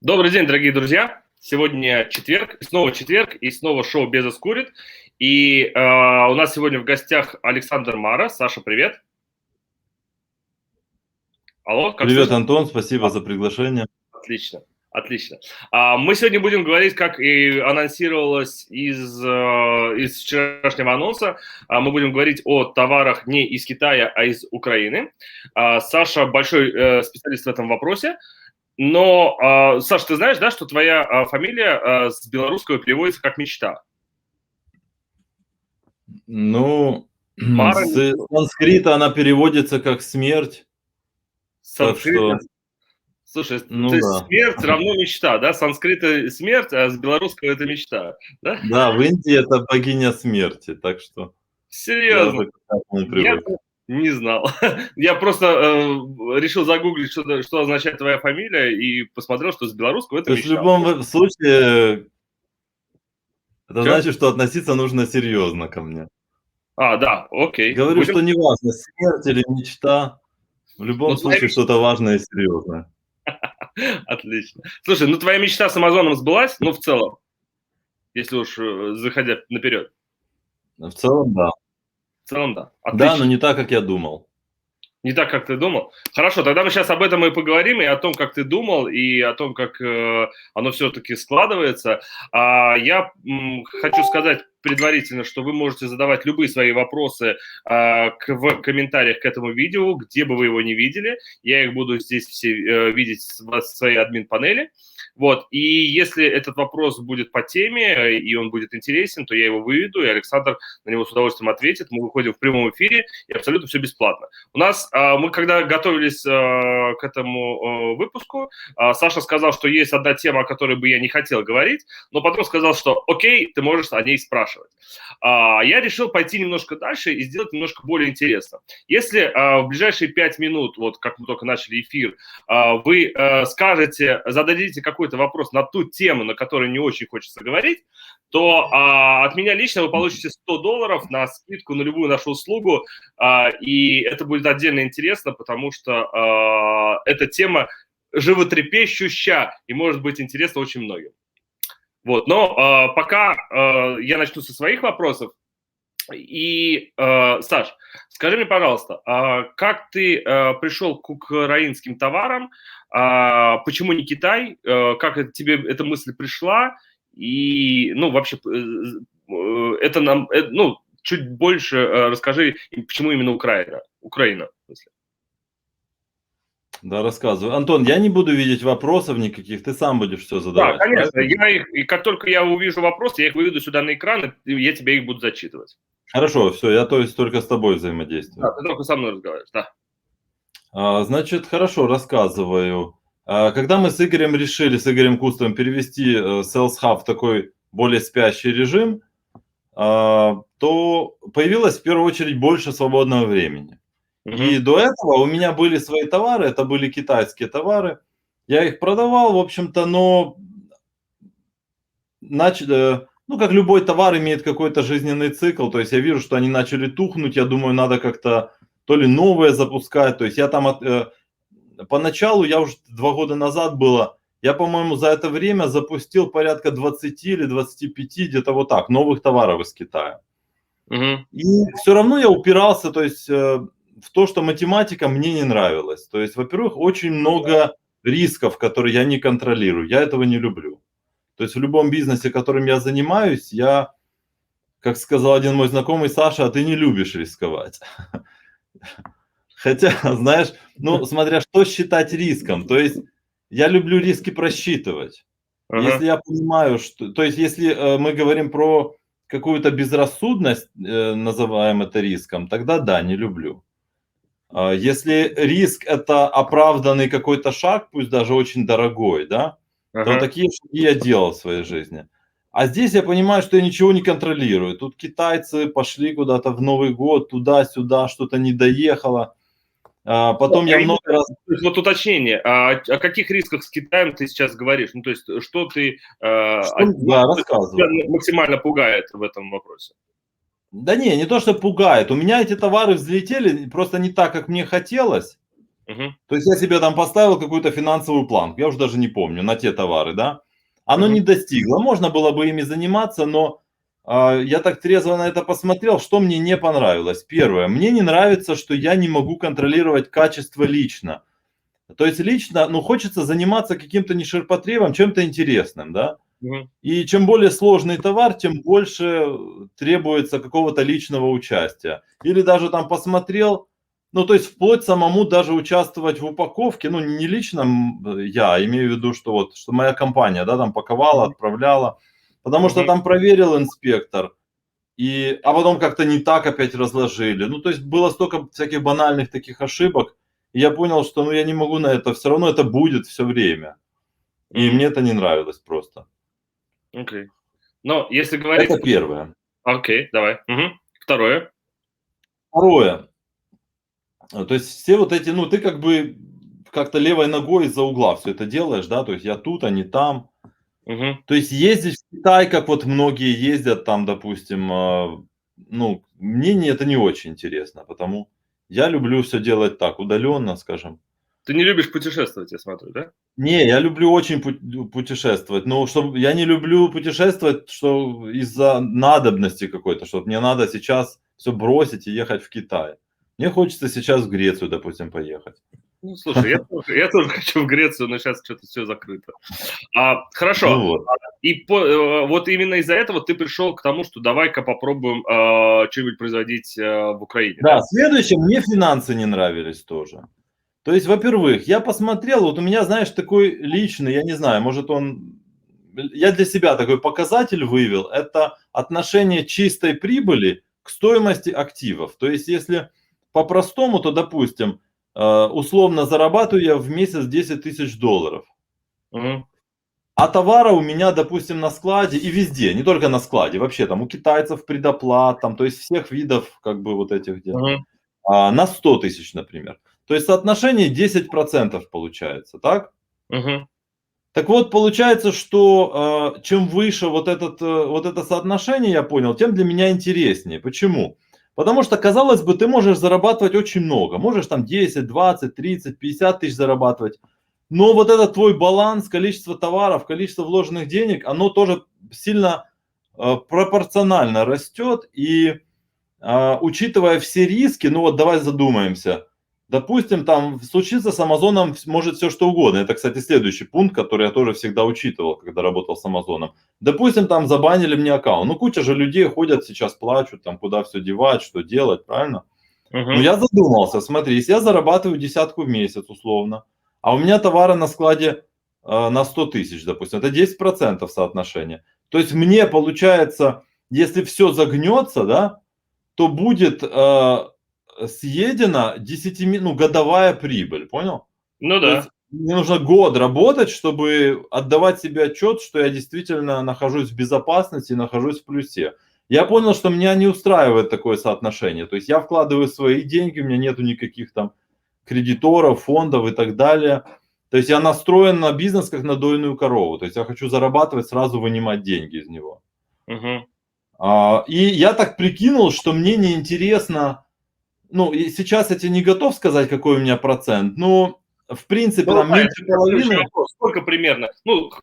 Добрый день, дорогие друзья. Сегодня четверг, и снова шоу «Безос курит». И у нас сегодня в гостях Александр Мара. Саша, привет. Алло, как Привет, слышно? Антон, спасибо за приглашение. Отлично, отлично. Мы сегодня будем говорить, как и анонсировалось из вчерашнего анонса, мы будем говорить о товарах не из Китая, а из Украины. Саша большой специалист в этом вопросе. Но, Саш, ты знаешь, да, что твоя фамилия с белорусского переводится как «мечта»? Ну, Мара с санскрита она переводится как смерть, так санскрита. что, Слушай, то ну есть да. смерть равно мечта, да? С санскрита смерть, а с белорусского это мечта, да? Да, в Индии это богиня смерти, так что я Серьезно? уже к этому Я привык. не знал. Я просто решил загуглить, что означает твоя фамилия, и посмотрел, что с белорусского это То есть в мечта. любом случае, это Чё? значит, что относиться нужно серьезно ко мне. Да, окей. Говорю, Будем. что неважно, смерть или мечта, в Ну, любом твоя случае что-то важное и серьезное. Отлично. Слушай, ну твоя мечта с Амазоном сбылась, ну в целом, если уж заходя наперед. В целом, да. В целом, да. Да, но Отлично. не так, как я думал. Не так, как ты думал. Хорошо, тогда мы сейчас об этом и поговорим, и о том, как ты думал, и о том, как оно все-таки складывается. Я хочу сказать предварительно, что вы можете задавать любые свои вопросы в комментариях к этому видео, где бы вы его не видели. Я их буду здесь все видеть в своей админ-панели. Вот. И если этот вопрос будет по теме, и он будет интересен, то я его выведу, и Александр на него с удовольствием ответит. Мы выходим в прямом эфире, и абсолютно все бесплатно. У нас, мы когда готовились к этому выпуску, Саша сказал, что есть одна тема, о которой бы я не хотел говорить, но потом сказал, что окей, ты можешь о ней спрашивать. Я решил пойти немножко дальше и сделать немножко более интересно. Если в ближайшие 5 минут, вот как мы только начали эфир, вы зададите какой-то вопрос на ту тему, на которой не очень хочется говорить, то от меня лично вы получите $100 на скидку на любую нашу услугу, и это будет отдельно интересно, потому что эта тема животрепещущая и может быть интересна очень многим. Вот, но пока я начну со своих вопросов. И, Саш, скажи мне, пожалуйста, как ты пришел к украинским товарам, почему не Китай, как тебе эта мысль пришла, и, ну, вообще, это нам, ну, чуть больше расскажи, почему именно Украина, в смысле. Да, рассказывай. Антон, я не буду видеть вопросов никаких, ты сам будешь все Да, задавать, конечно, правильно? и как только я увижу вопросы, я их выведу сюда на экран, и я тебе их буду зачитывать. Хорошо, все, я то есть только с тобой Да, взаимодействую. ты только со мной разговариваешь, да. Значит, хорошо, рассказываю. Когда мы с Игорем решили, с Игорем Кустовым, перевести Sales Hub в такой более спящий режим, то появилось в первую очередь больше свободного времени. И до этого у меня были свои товары, это были китайские товары. Я их продавал, в общем-то, но ну, как любой товар имеет какой-то жизненный цикл, то есть я вижу, что они начали тухнуть, я думаю, надо как-то то ли новые запускать, то есть я там поначалу, я уже 2 года назад было, я, по-моему, за это время запустил порядка 20 или 25, где-то вот так, новых товаров из Китая. И все равно я упирался, то есть в то, что математика мне не нравилась. То есть, во-первых, очень много рисков, которые я не контролирую, я этого не люблю. То есть в любом бизнесе, которым я занимаюсь, я, как сказал один мой знакомый, Саша, а ты не любишь рисковать. Хотя, знаешь, ну, смотря что считать риском. То есть я люблю риски просчитывать. Если я понимаю, что... То есть если мы говорим про какую-то безрассудность, называем это риском, тогда да, не люблю. Если риск – это оправданный какой-то шаг, пусть даже очень дорогой, да, то такие шаги я делал в своей жизни. А здесь я понимаю, что я ничего не контролирую. Тут китайцы пошли куда-то в Новый год, туда-сюда, что-то не доехало. Потом я много раз... Вот уточнение, о каких рисках с Китаем ты сейчас говоришь? Ну, то есть, что ты Да, рассказываю. максимально пугает в этом вопросе? Да не то, что пугает. У меня эти товары взлетели просто не так, как мне хотелось. Мгм. То есть я себе там поставил какую-то финансовую планку, я уже даже не помню, на те товары, да. Оно Мгм. не достигло, можно было бы ими заниматься, но я так трезво на это посмотрел, что мне не понравилось. Первое, мне не нравится, что я не могу контролировать качество лично. То есть лично, ну, хочется заниматься каким-то не ширпотребом, чем-то интересным, да. Мгм. И чем более сложный товар, тем больше требуется какого-то личного участия. Или даже там посмотрел, ну, то есть вплоть самому даже участвовать в упаковке, ну, не лично я, имею в виду, что вот, что моя компания, да, там паковала, Мгм. отправляла, потому что Мгм. там проверил инспектор, а потом как-то не так опять разложили. Ну, то есть было столько всяких банальных таких ошибок, и я понял, что, ну, я не могу на это, все равно это будет все время. И Мгм. мне это не нравилось просто. Окей. Но если говорить... Это первое. Окей, давай. Мгм. Второе. Второе. То есть все вот эти, ну, ты как бы как-то левой ногой из-за угла все это делаешь, да, то есть я тут, а не там. Мгм. То есть ездить в Китай, как вот многие ездят там, допустим, ну, мне это не очень интересно, потому я люблю все делать так, удаленно, скажем. Ты не любишь путешествовать, я смотрю, да? Не, я люблю очень путешествовать, но чтоб я не люблю путешествовать, что из-за надобности какой-то, что вот мне надо сейчас все бросить и ехать в Китай. Мне хочется сейчас в Грецию, допустим, поехать. Ну, слушай, я тоже хочу в Грецию, но сейчас что-то все закрыто. Ну Хорошо. вот. Вот именно из-за этого ты пришел к тому, что давай-ка попробуем что-нибудь производить в Украине, Да, да? следующее, мне финансы не нравились тоже. То есть, во-первых, я посмотрел, вот у меня, знаешь, такой личный, я не знаю, может я для себя такой показатель вывел, это отношение чистой прибыли к стоимости активов. То есть, если по-простому, то, допустим, условно зарабатываю я в месяц 10 тысяч долларов. Мгм. А товара у меня, допустим, на складе и везде, не только на складе, вообще там у китайцев предоплат, там, то есть всех видов, как бы вот этих где, Мгм. на 100 тысяч, например. То есть соотношение 10% получается, так? Мгм. Так вот, получается, что чем выше вот это соотношение, я понял, тем для меня интереснее. Почему? Потому что, казалось бы, ты можешь зарабатывать очень много. Можешь там 10, 20, 30, 50 тысяч зарабатывать. Но вот этот твой баланс, количество товаров, количество вложенных денег, оно тоже сильно пропорционально растет. И учитывая все риски, ну вот давай задумаемся. Допустим, там случится с Амазоном может все что угодно. Это, кстати, следующий пункт, который я тоже всегда учитывал, когда работал с Амазоном. Допустим, там забанили мне аккаунт. Ну, куча же людей ходят сейчас, плачут, там, куда все девать, что делать, правильно? Но Мгм. я задумался, смотри, если я зарабатываю десятку в месяц условно, а у меня товары на складе на 100 тысяч, допустим, это 10% соотношения. То есть мне получается, если все загнется, да, то будет съедена 10, ну, годовая прибыль, понял? Ну То есть да. мне нужно год работать, чтобы отдавать себе отчет, что я действительно нахожусь в безопасности, нахожусь в плюсе. Я понял, что меня не устраивает такое соотношение. То есть я вкладываю свои деньги, у меня нету никаких там кредиторов, фондов и так далее. То есть я настроен на бизнес как на дойную корову. То есть я хочу зарабатывать, сразу вынимать деньги из него. Мгм. И я так прикинул, что мне неинтересно, ну, и сейчас я тебе не готов сказать, какой у меня процент, но в принципе Ну там да, это меньше следующий половины. вопрос.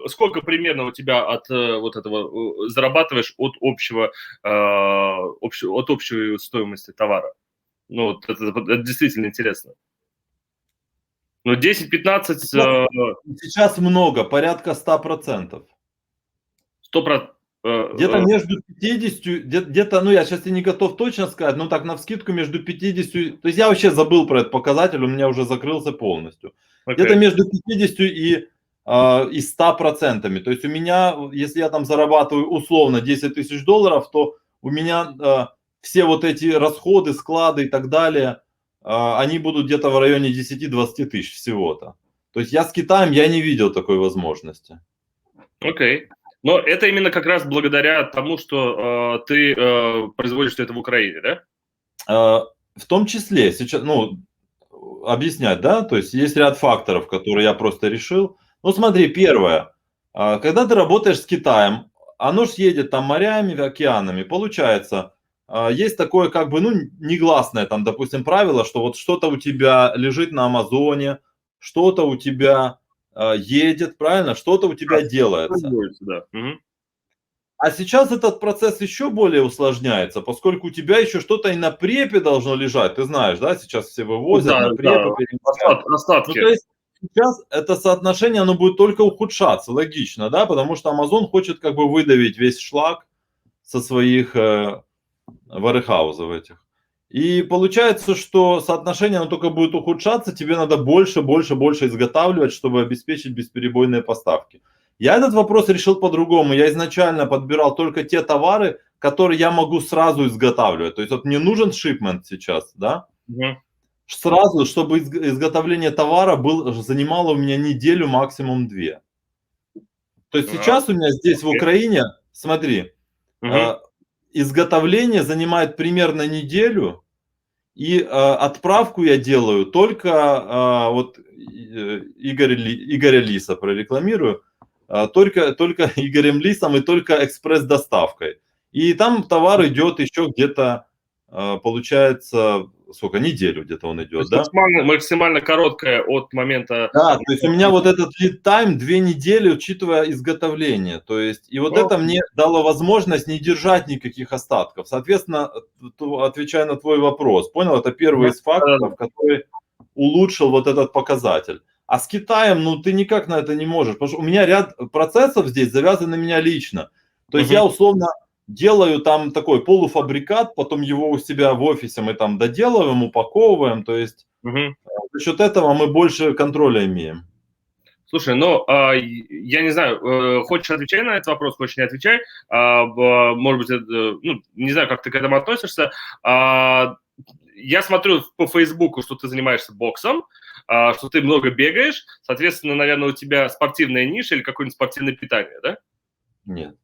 Сколько примерно у тебя от вот этого зарабатываешь от от общей стоимости товара? Ну, вот это действительно интересно. Ну, 10-15, Сейчас, сейчас много, порядка 100%. 100%. Где-то между 50, где-то, ну я сейчас тебе не готов точно сказать, но так навскидку между 50, то есть я вообще забыл про этот показатель, у меня уже закрылся полностью. Где-то Окей. между 50 и 100%. То есть у меня, если я там зарабатываю условно 10 тысяч долларов, то у меня все вот эти расходы, склады и так далее, они будут где-то в районе 10-20 тысяч всего-то. То есть я с Китаем, я не видел такой возможности. Окей. Но это именно как раз благодаря тому, что ты производишь это в Украине, да? В том числе, сейчас, ну, объяснять, да, то есть есть ряд факторов, которые я просто решил. Ну, смотри, первое, когда ты работаешь с Китаем, оно ж едет там морями, океанами, получается, есть такое как бы, ну, негласное там, допустим, правило, что вот что-то у тебя лежит на Амазоне, что-то у тебя едет, правильно, что-то у тебя делается. Да. Мгм. А сейчас этот процесс еще более усложняется, поскольку у тебя еще что-то и на препе должно лежать. Ты знаешь, да, сейчас все Ну вывозят да, на препы, да, перемещают. Ну, остатки. то есть сейчас это соотношение, оно будет только ухудшаться, логично, да, потому что Amazon хочет как бы выдавить весь шлак со своих варехаузов этих. И получается, что соотношение, оно только будет ухудшаться, тебе надо больше, больше, больше изготавливать, чтобы обеспечить бесперебойные поставки. Я этот вопрос решил по-другому. Я изначально подбирал только те товары, которые я могу сразу изготавливать. То есть вот мне нужен шипмент сейчас, да? Мгм. Сразу, чтобы изготовление товара занимало у меня неделю, максимум 2. То есть сейчас у меня здесь в Окей. Украине, смотри, Мгм. изготовление занимает примерно неделю, и отправку я делаю только, вот Игоря Лиса прорекламирую, только Игорем Лисом и только экспресс-доставкой. И там товар идет еще где-то, получается, сколько, неделю где-то он То идет, есть да? максимально короткая от момента. Да, то есть у меня вот этот lead time 2 недели, учитывая изготовление. То есть, и вот это мне дало возможность не держать никаких остатков. Соответственно, отвечая на твой вопрос, понял, это первый из факторов, который улучшил вот этот показатель. А с Китаем, ну, ты никак на это не можешь, потому что у меня ряд процессов здесь завязан на меня лично. То есть я условно делаю там такой полуфабрикат, потом его у себя в офисе мы там доделываем, упаковываем, то есть за счет этого мы больше контроля имеем. Слушай, ну, я не знаю, хочешь отвечай на этот вопрос, хочешь не отвечай. Может быть, ну, не знаю, как ты к этому относишься. Я смотрю по Фейсбуку, что ты занимаешься боксом, что ты много бегаешь. Соответственно, наверное, у тебя спортивная ниша или какое-нибудь спортивное питание, да? Нет.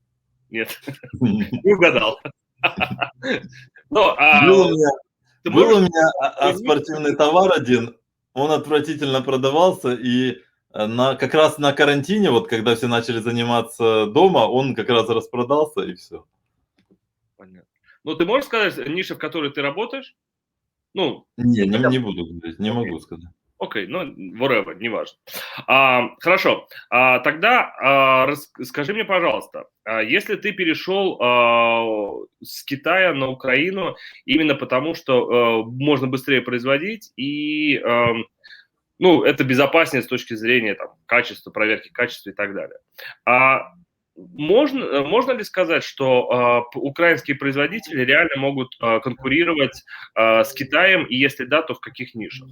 Нет, не угадал. Был у меня спортивный товар один, он отвратительно продавался, и как раз на карантине, вот когда все начали заниматься дома, он как раз распродался, и все. Понятно. Ну, ты можешь сказать ниша, в которой ты работаешь? Ну, Не буду говорить, не могу сказать. окей, ну, whatever, неважно. Хорошо, тогда скажи мне, пожалуйста, если ты перешел с Китая на Украину именно потому, что можно быстрее производить и, ну, это безопаснее с точки зрения там, качества, проверки качества и так далее. Можно ли сказать, что украинские производители реально могут конкурировать с Китаем, и если да, то в каких нишах?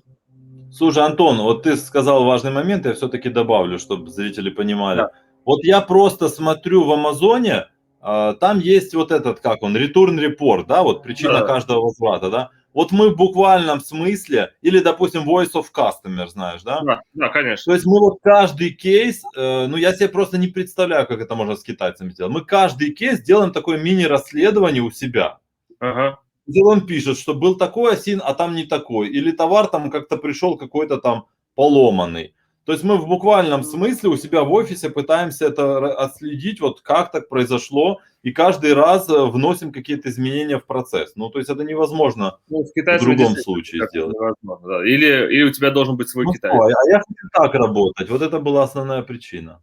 Слушай, Антон, вот ты сказал важный момент, я все-таки добавлю, чтобы зрители понимали. Да. Вот я просто смотрю в Амазоне, там есть вот этот, как он, return report, да, вот причина Да. каждого возврата, да. Вот мы в буквальном смысле, или, допустим, voice of customer, знаешь, да. Да, конечно. То есть мы вот каждый кейс, ну я себе просто не представляю, как это можно с китайцами сделать. Мы каждый кейс делаем такое мини-расследование у себя. Ага. Где он пишет, что был такой осин, а там не такой. Или товар там как-то пришел какой-то там поломанный. То есть мы в буквальном смысле у себя в офисе пытаемся это отследить, вот как так произошло, и каждый раз вносим какие-то изменения в процесс. Ну, то есть это невозможно Ну, с в китайцами другом действительно случае как-то сделать. невозможно, да. Или у тебя должен быть свой Ну китаец. что, а я хочу так работать. Вот это была основная причина.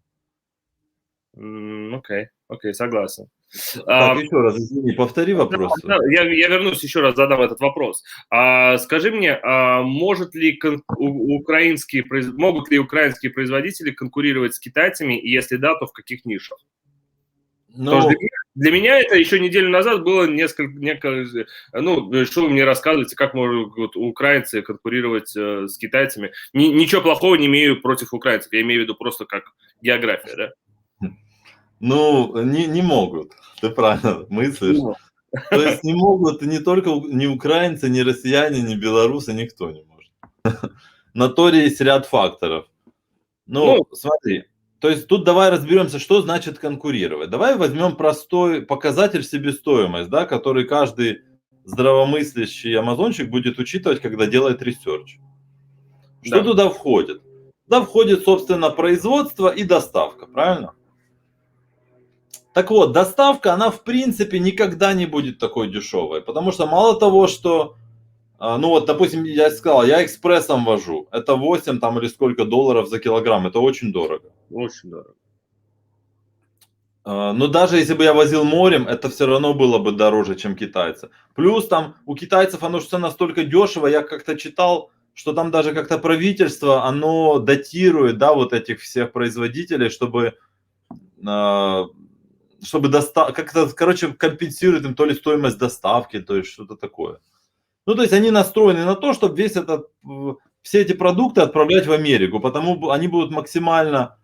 Окей, согласен. Так, еще раз, извини, повтори вопрос. Да, я вернусь, еще раз задам этот вопрос. Скажи мне, могут ли украинские производители конкурировать с китайцами, и если да, то в каких нишах? Потому что Ну, для меня это еще неделю назад было ну, что вы мне рассказываете, как могут вот, украинцы конкурировать с китайцами. Ничего плохого не имею против украинцев, я имею в виду просто как география, да? ну, не могут. Ты правильно мыслишь. То есть не могут не только ни украинцы, ни россияне, ни белорусы, никто не может. На то есть ряд факторов. Ну, Ну, смотри, то есть тут давай разберемся, что значит конкурировать. Давай возьмем простой показатель себестоимость, да, который каждый здравомыслящий амазонщик будет учитывать, когда делает ресерч. Что да. туда входит? Туда входит, собственно, производство и доставка, правильно? Так вот, доставка, она в принципе никогда не будет такой дешевой, потому что мало того, что, ну вот, допустим, я сказал, я экспрессом вожу, это 8 там или сколько долларов за килограмм, это очень дорого. Очень дорого. Но даже если бы я возил морем, это все равно было бы дороже, чем китайцы. Плюс там у китайцев оно все настолько дешево, я как-то читал, что там даже как-то правительство, оно датирует, да, вот этих всех производителей, чтобы как-то, короче, компенсирует им то ли стоимость доставки, то есть что-то такое. Ну, то есть они настроены на то, чтобы все эти продукты отправлять в Америку, потому они будут максимально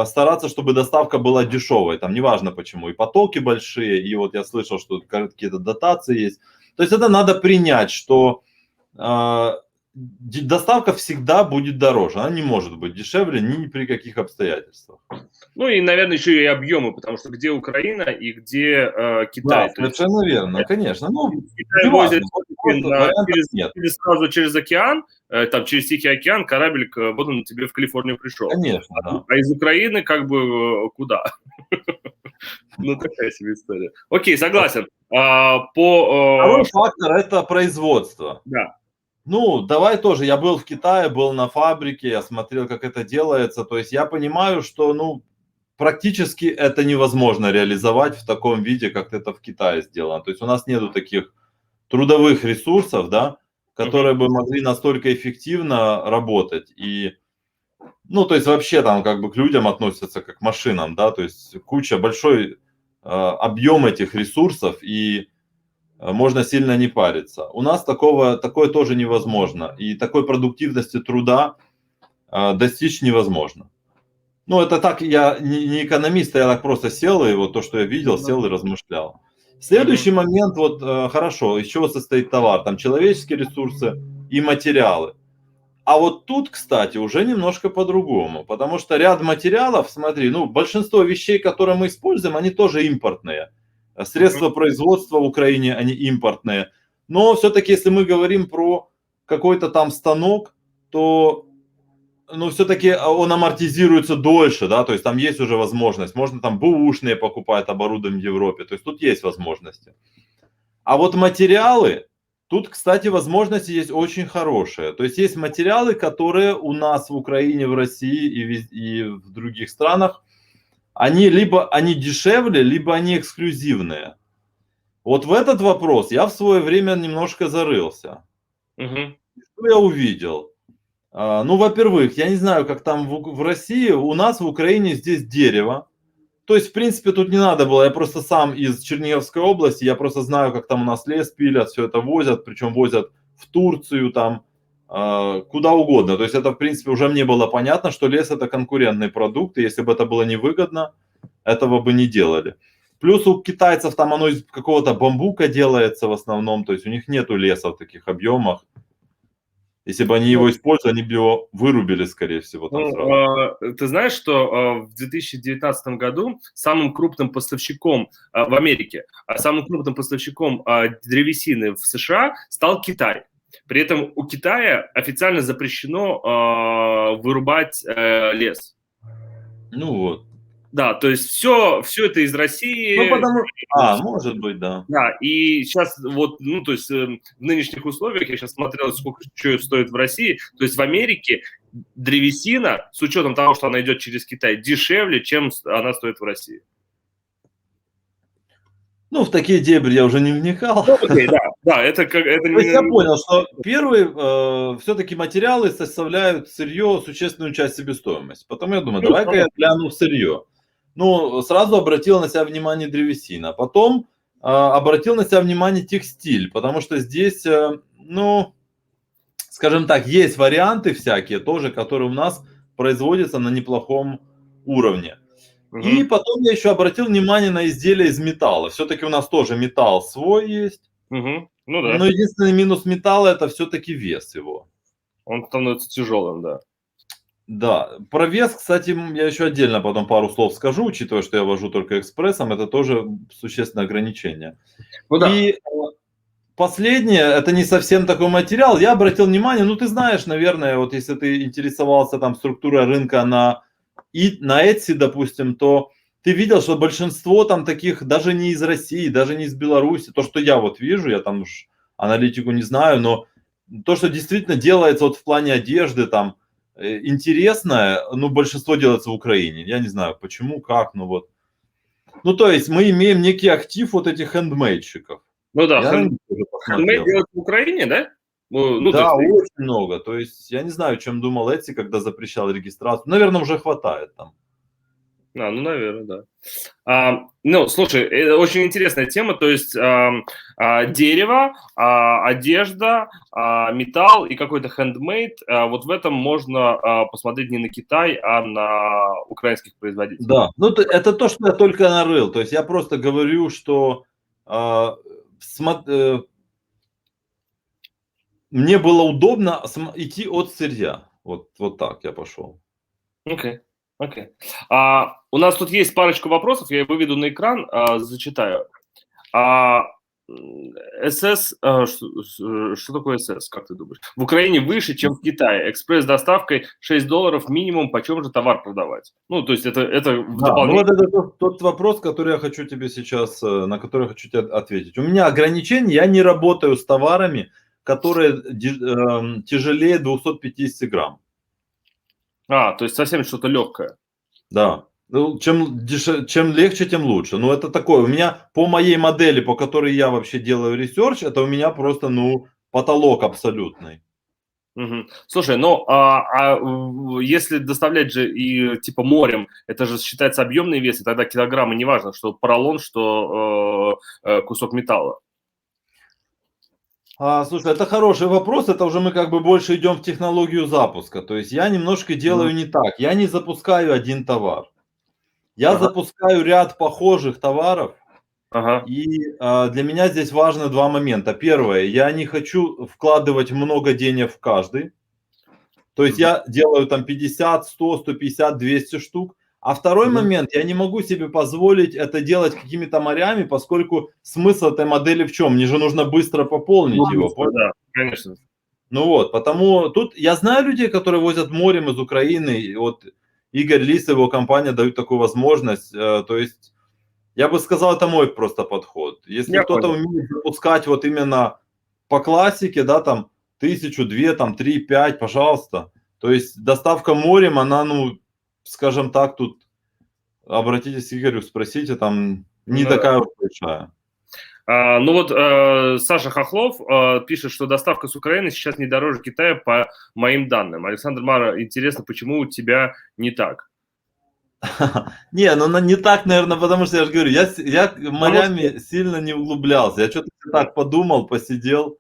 стараться, чтобы доставка была дешевой, там неважно почему, и потоки большие, и вот я слышал, что какие-то дотации есть. То есть это надо принять, что доставка всегда будет дороже, она не может быть дешевле ни при каких обстоятельствах. Ну и, наверное, еще и объемы, потому что где Украина и где Китай. Да, совершенно верно, конечно. Ну, Китай возит сразу через океан, там через Тихий океан, кораблик вот он тебе в Калифорнию пришел. Конечно, да. А из Украины как бы куда? Ну, такая себе история. Окей, согласен. Второй фактор – это производство. Да. Ну, давай тоже, я был в Китае, был на фабрике, я смотрел, как это делается, то есть я понимаю, что, ну, практически это невозможно реализовать в таком виде, как это в Китае сделано. То есть у нас нету таких трудовых ресурсов, да, которые бы могли настолько эффективно работать. И, ну, то есть вообще там как бы к людям относятся как к машинам, да, то есть большой объем этих ресурсов, и можно сильно не париться. У нас такое тоже невозможно. И такой продуктивности труда достичь невозможно. Ну, это так, я не экономист, я так просто сел, и вот то, что я видел, сел и размышлял. Следующий момент, вот хорошо, из чего состоит товар? Там человеческие ресурсы и материалы. А вот тут, кстати, уже немножко по-другому, потому что ряд материалов, смотри, ну, большинство вещей, которые мы используем, они тоже импортные. Средства производства в Украине, они импортные. Но все-таки, если мы говорим про какой-то там станок, то, ну, все-таки он амортизируется дольше, да, то есть там есть уже возможность. Можно там бэушные покупать оборудование в Европе, то есть тут есть возможности. А вот материалы, тут, кстати, возможности есть очень хорошие. То есть есть материалы, которые у нас в Украине, в России и в других странах, они дешевле, либо они эксклюзивные. Вот в этот вопрос я в свое время немножко зарылся. Что я увидел? Ну, во-первых, я не знаю, как там в России, у нас в Украине здесь дерево. То есть, в принципе, тут не надо было, я просто сам из Черниговской области, я просто знаю, как там у нас лес пилят, все это возят, причем возят в Турцию, там, куда угодно. То есть, это, в принципе, уже мне было понятно, что лес – это конкурентный продукт, и если бы это было невыгодно, этого бы не делали. Плюс у китайцев там оно из какого-то бамбука делается в основном, то есть, у них нету леса в таких объемах. Если бы они его использовали, они бы его вырубили, скорее всего. Там сразу. Ты знаешь, что в 2019 году самым крупным поставщиком в Америке, самым крупным поставщиком древесины в США стал Китай. При этом у Китая официально запрещено вырубать лес. Ну вот. Да, то есть все это из России. Ну, может быть, да. Да, и сейчас вот, ну, то есть в нынешних условиях, я сейчас смотрел, сколько что стоит в России, то есть в Америке древесина, с учетом того, что она идет через Китай, дешевле, чем она стоит в России. Ну, в такие дебри я уже не вникал. Ну, окей, да, это как... То есть я понял, что первые все-таки материалы составляют сырье существенную часть себестоимости. Потом я думаю, давай-ка я гляну сырье. Ну, сразу обратил на себя внимание древесина. Потом обратил на себя внимание текстиль, потому что здесь, ну, скажем так, есть варианты всякие тоже, которые у нас производятся на неплохом уровне. И потом я еще обратил внимание на изделия из металла. Все-таки у нас тоже металл свой есть. Ну да. Но единственный минус металла – это все-таки вес его. Он становится тяжелым, да. Да, про вес, кстати, я еще отдельно потом пару слов скажу, учитывая, что я вожу только экспрессом, это тоже существенное ограничение. Ну, да. И последнее, это не совсем такой материал, я обратил внимание, ну ты знаешь, наверное, вот если ты интересовался там структурой рынка на Etsy, допустим, то ты видел, что большинство там таких даже не из России, даже не из Беларуси, то, что я вот вижу, я там уж аналитику не знаю, но то, что действительно делается вот в плане одежды там интересное, ну, большинство делается в Украине. Я не знаю почему, как, ну вот. Ну, то есть мы имеем некий актив вот этих хендмейдщиков. Ну да, Я на них тоже хендмейд посмотрел. делают в Украине, да? Ну, то Да, есть, очень много. То есть я не знаю, чем думал Эти, когда запрещал регистрацию. Наверное, уже хватает там. ну, наверное, да. Ну, слушай, очень интересная тема, то есть дерево, одежда, металл и какой-то хендмейд, вот в этом можно посмотреть не на Китай, а на украинских производителей. Да, ну это то, что я только нарыл. То есть я просто говорю, что а, мне было удобно идти от сырья. Вот так я пошел. Окей, окей. У нас тут есть парочку вопросов, я их выведу на экран, зачитаю. СС, что такое СС, как ты думаешь? В Украине выше, чем в Китае. Экспресс-доставкой $6 минимум, почем же товар продавать? Ну, то есть это в Да, ну дополнение. вот это тот вопрос, который я хочу тебе сейчас, на который я хочу тебе ответить. У меня ограничение, я не работаю с товарами, которые тяжелее 250 грамм. То есть совсем что-то легкое. Да. Ну, чем легче, тем лучше. Ну, это такое. У меня по моей модели, по которой я вообще делаю ресерч, это у меня просто, ну, потолок абсолютный. Мгм. Слушай, ну, если доставлять же и типа морем, это же считается объемный вес, и тогда килограммы, неважно, что поролон, что кусок металла. Слушай, это хороший вопрос. Это уже мы как бы больше идем в технологию запуска. То есть я немножко делаю не так. Я не запускаю один товар. Я Ага, запускаю ряд похожих товаров. ага. И для меня здесь важно два момента. Первое, я не хочу вкладывать много денег в каждый. То есть Мгм. я делаю там 50, 100, 150, 200 штук. А второй Мгм. момент, я не могу себе позволить это делать какими-то морями, поскольку смысл этой модели в чем? Мне же нужно быстро пополнить его. Да, конечно. Ну вот, потому тут я знаю людей, которые возят морем из Украины. И вот Игорь Лис и его компания дают такую возможность. То есть я бы сказал, это мой просто подход. Если Я кто-то понял. умеет запускать вот именно по классике, да, там 1000, 2, там 3, 5, пожалуйста. То есть доставка морем, она, ну, скажем так, тут обратитесь к Игорю, спросите, там не Ну да. такая уж большая. Ну вот Саша Хохлов пишет, что доставка с Украины сейчас не дороже Китая по моим данным. Александр Мара, интересно, почему у тебя не так? Не, ну не так, наверное, потому что я же говорю, я Потому что... морями сильно не углублялся. Я что-то так подумал, посидел,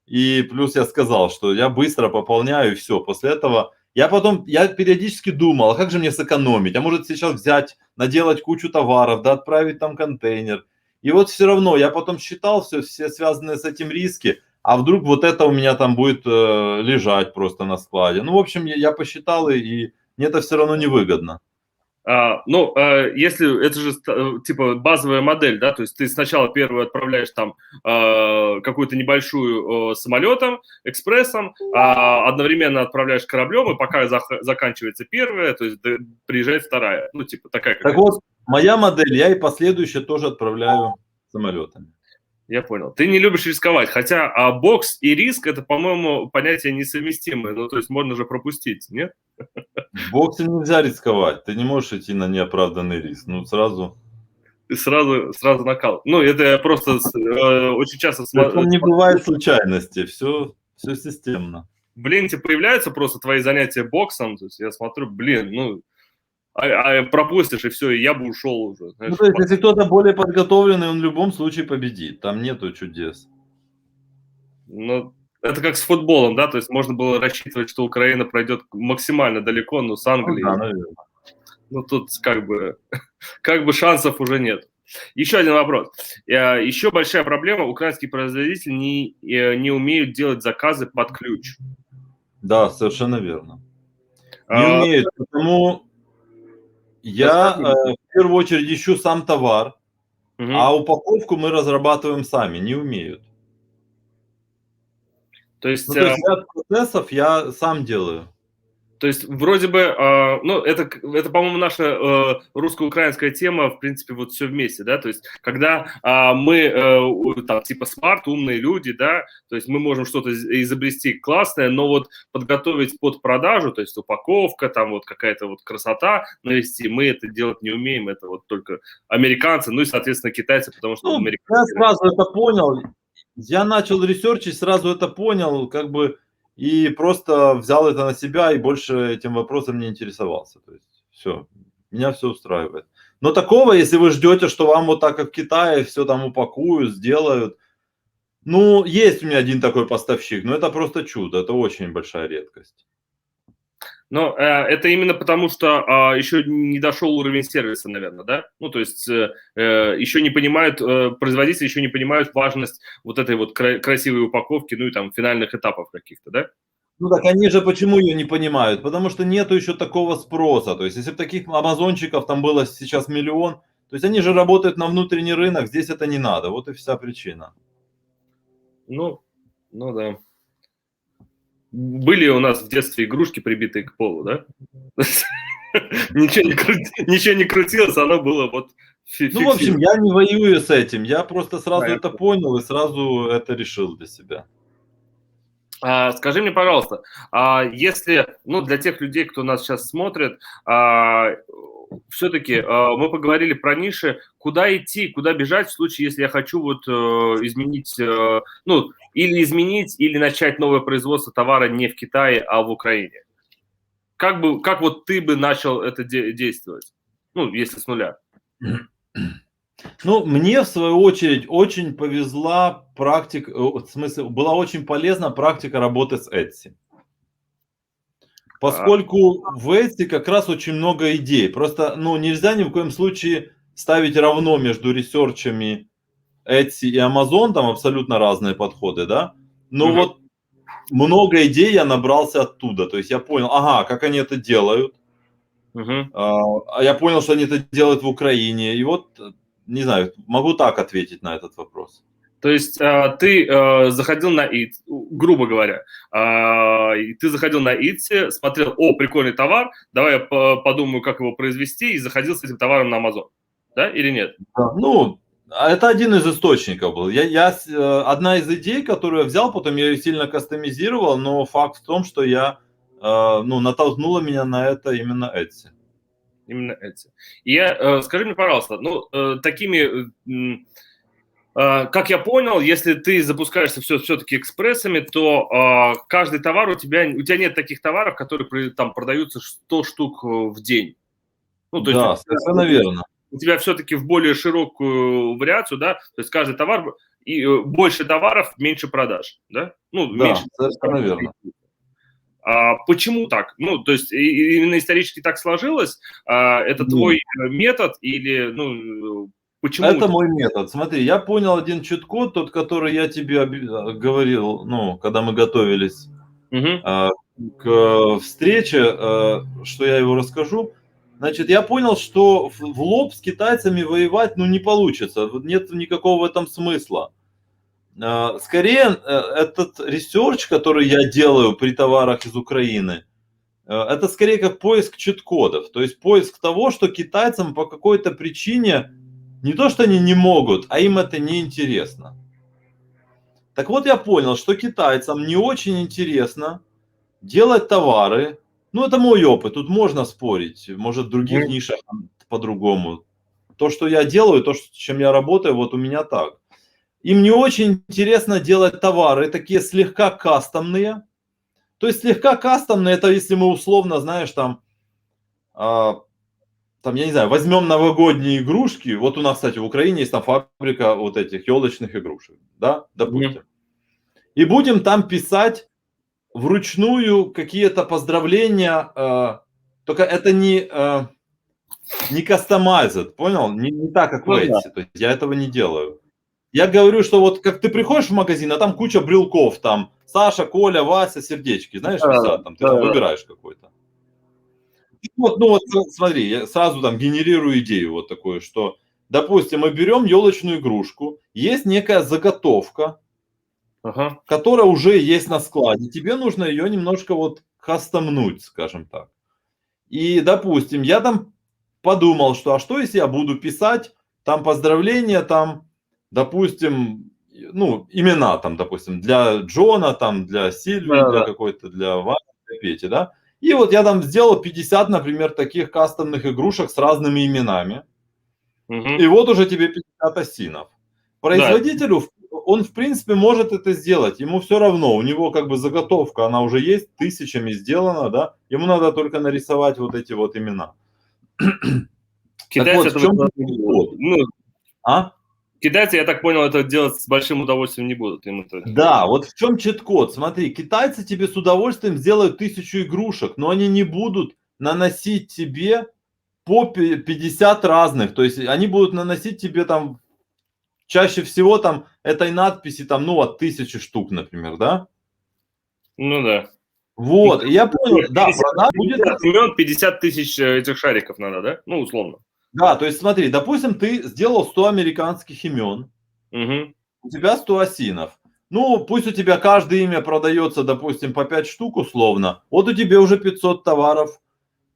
и плюс я сказал, что я быстро пополняю, и все. После этого я периодически думал, а как же мне сэкономить? А может сейчас взять, наделать кучу товаров, да, отправить там контейнер. И вот все равно я потом считал все связанные с этим риски, а вдруг вот это у меня там будет лежать просто на складе. Ну, в общем, я посчитал, и мне это все равно невыгодно. Если это же типа базовая модель, да, то есть ты сначала первую отправляешь там какую-то небольшую самолетом, экспрессом, одновременно отправляешь кораблем, и пока заканчивается первая, то есть приезжает вторая. Ну, типа такая Так какая-то. вот, моя модель, я и последующие тоже отправляю самолетами. Я понял. Ты не любишь рисковать, хотя бокс и риск это, по-моему, понятия несовместимые. Ну, то есть можно же пропустить, нет? В боксе нельзя рисковать, ты не можешь идти на неоправданный риск. Ну, сразу. И сразу накал. Ну, это я просто очень часто Там не смотрю. бывает случайности, все системно. В ленте появляются просто твои занятия боксом, то есть я смотрю, блин, ну, пропустишь, и все, и я бы ушел уже, Ну, знаешь. то есть, если кто-то более подготовленный, он в любом случае победит. Там нету чудес. Ну, это как с футболом, да, то есть можно было рассчитывать, что Украина пройдет максимально далеко, но с Ну, да, Англией, наверное. ну, тут как бы шансов уже нет. Еще один вопрос. Еще большая проблема, украинские производители не умеют делать заказы под ключ. Да, совершенно верно. Не А, умеют, потому я Расскажи. в первую очередь ищу сам товар, Мгм. а упаковку мы разрабатываем сами, не умеют. То есть, Ну, то есть ряд процессов я сам делаю. То есть вроде бы, ну, это по-моему, наша русско-украинская тема, в принципе, вот все вместе, да, то есть когда мы, там, типа, смарт, умные люди, да, то есть мы можем что-то изобрести классное, но вот подготовить под продажу, то есть упаковка, там вот какая-то вот красота навести, мы это делать не умеем, это вот только американцы, ну и, соответственно, китайцы, потому что Ну, я американцы... сразу это понял. Я начал ресерчить, сразу это понял, как бы, и просто взял это на себя и больше этим вопросом не интересовался. То есть все, меня все устраивает. Но такого, если вы ждете, что вам вот так, как в Китае, все там упакуют, сделают. Ну, есть у меня один такой поставщик, но это просто чудо, это очень большая редкость. Но это именно потому, что еще не дошел уровень сервиса, наверное, да? Ну, то есть еще не понимают, производители еще не понимают важность вот этой вот красивой упаковки, ну и там финальных этапов каких-то, да? Ну так они же почему ее не понимают? Потому что нету еще такого спроса. То есть если бы таких амазончиков там было сейчас миллион, то есть они же работают на внутренний рынок, здесь это не надо. Вот и вся причина. Ну, ну да. Были у нас в детстве игрушки, прибитые к полу, да? Ничего не крутилось, оно было вот Ну, в общем, фиксировано. я не воюю с этим. Я просто сразу Да, это понял и сразу это решил для себя. Скажи мне, пожалуйста, если, ну, для тех людей, кто нас сейчас смотрит, все-таки мы поговорили про ниши, куда идти, куда бежать в случае, если я хочу вот изменить, ну, или изменить, или начать новое производство товара не в Китае, а в Украине? Как вот ты бы начал это действовать? Ну, если с нуля. Ну, мне, в свою очередь, очень повезла практика, в смысле, была очень полезна практика работы с Etsy. Поскольку в Etsy как раз очень много идей. Просто, ну, нельзя ни в коем случае ставить равно между ресерчами Etsy и Amazon, там абсолютно разные подходы, да. Но вот много идей я набрался оттуда. То есть я понял, ага, как они это делают. А я понял, что они это делают в Украине. И вот, не знаю, могу так ответить на этот вопрос. То есть ты заходил на Etsy, грубо говоря, ты заходил на Etsy, смотрел, о, прикольный товар, давай я подумаю, как его произвести, и заходил с этим товаром на Amazon, да, или нет? Да, ну, это один из источников был. Одна из идей, которую я взял, потом я ее сильно кастомизировал, но факт в том, что ну, натолкнула меня на это именно Etsy. Именно Etsy. Скажи мне, пожалуйста, ну, как я понял, если ты запускаешься все-таки экспрессами, то каждый товар у тебя нет таких товаров, которые там продаются 100 штук в день. Ну, то Да, есть совершенно верно. у тебя все-таки в более широкую вариацию, да, то есть каждый товар, и больше товаров, меньше продаж, да? Ну, Да, меньше. совершенно верно. Почему так? Ну, то есть именно исторически так сложилось? Это твой метод или, ну, почему? Это мой метод. Смотри, я понял один чит-код, тот, который я тебе говорил, ну, когда мы готовились к встрече, что я его расскажу. Значит, я понял, что в лоб с китайцами воевать, ну, не получится. Нет никакого в этом смысла. Скорее, этот ресерч, который я делаю при товарах из Украины, это скорее как поиск чит-кодов. То есть поиск того, что китайцам по какой-то причине не то, что они не могут, а им это не интересно. Так вот, я понял, что китайцам не очень интересно делать товары. Ну, это мой опыт, тут можно спорить. Может, в других нишах по-другому. То, что я делаю, то, с чем я работаю, вот у меня так. Им не очень интересно делать товары, такие слегка кастомные. То есть слегка кастомные, это если мы условно, знаешь, там, я не знаю, возьмем новогодние игрушки. Вот у нас, кстати, в Украине есть там фабрика вот этих елочных игрушек, да, допустим. И будем там писать вручную какие-то поздравления, только это не customized, понял? Не так, как в Etsy. То есть я этого не делаю. Я говорю, что вот как ты приходишь в магазин, а там куча брелков, там Саша, Коля, Вася, сердечки, знаешь, висят, там ты там выбираешь какой-то. Вот, ну вот смотри, я сразу там генерирую идею вот такую, что, допустим, мы берем елочную игрушку, есть некая заготовка, которая уже есть на складе, тебе нужно ее немножко вот кастомнуть, скажем так. И, допустим, я там подумал, что, а что если я буду писать там поздравления, там, допустим, ну, имена там, допустим, для Джона, там, для Сильвии, для Да-да-да. какой-то, для Вани, для Пети, да? И вот я там сделал 50, например, таких кастомных игрушек с разными именами. И Мгм. вот уже тебе 50 осинов. Да. Производителю, он в принципе может это сделать, ему все равно, у него как бы заготовка, она уже есть, тысячами сделана, да, ему надо только нарисовать вот эти вот имена. Так Китайцы вот, в этого чем делать не будут. прикол? Ну, А? китайцы, я так понял, это делать с большим удовольствием не будут. Им это... Да, вот в чем чит-код. Смотри, китайцы тебе с удовольствием сделают 1000 игрушек, но они не будут наносить тебе по 50 разных. То есть они будут наносить тебе там чаще всего там этой надписи там, ну, от 1000 штук, например, да? Ну да. Ну, Вот, и я понял, да, 50, продаж будет... 50 имен, 50 тысяч этих шариков надо, да? Ну, условно. Да, то есть смотри, допустим, ты сделал 100 американских имен, Угу. у тебя 100 осинов. Ну, пусть у тебя каждое имя продается, допустим, по 5 штук условно. Вот у тебя уже 500 товаров,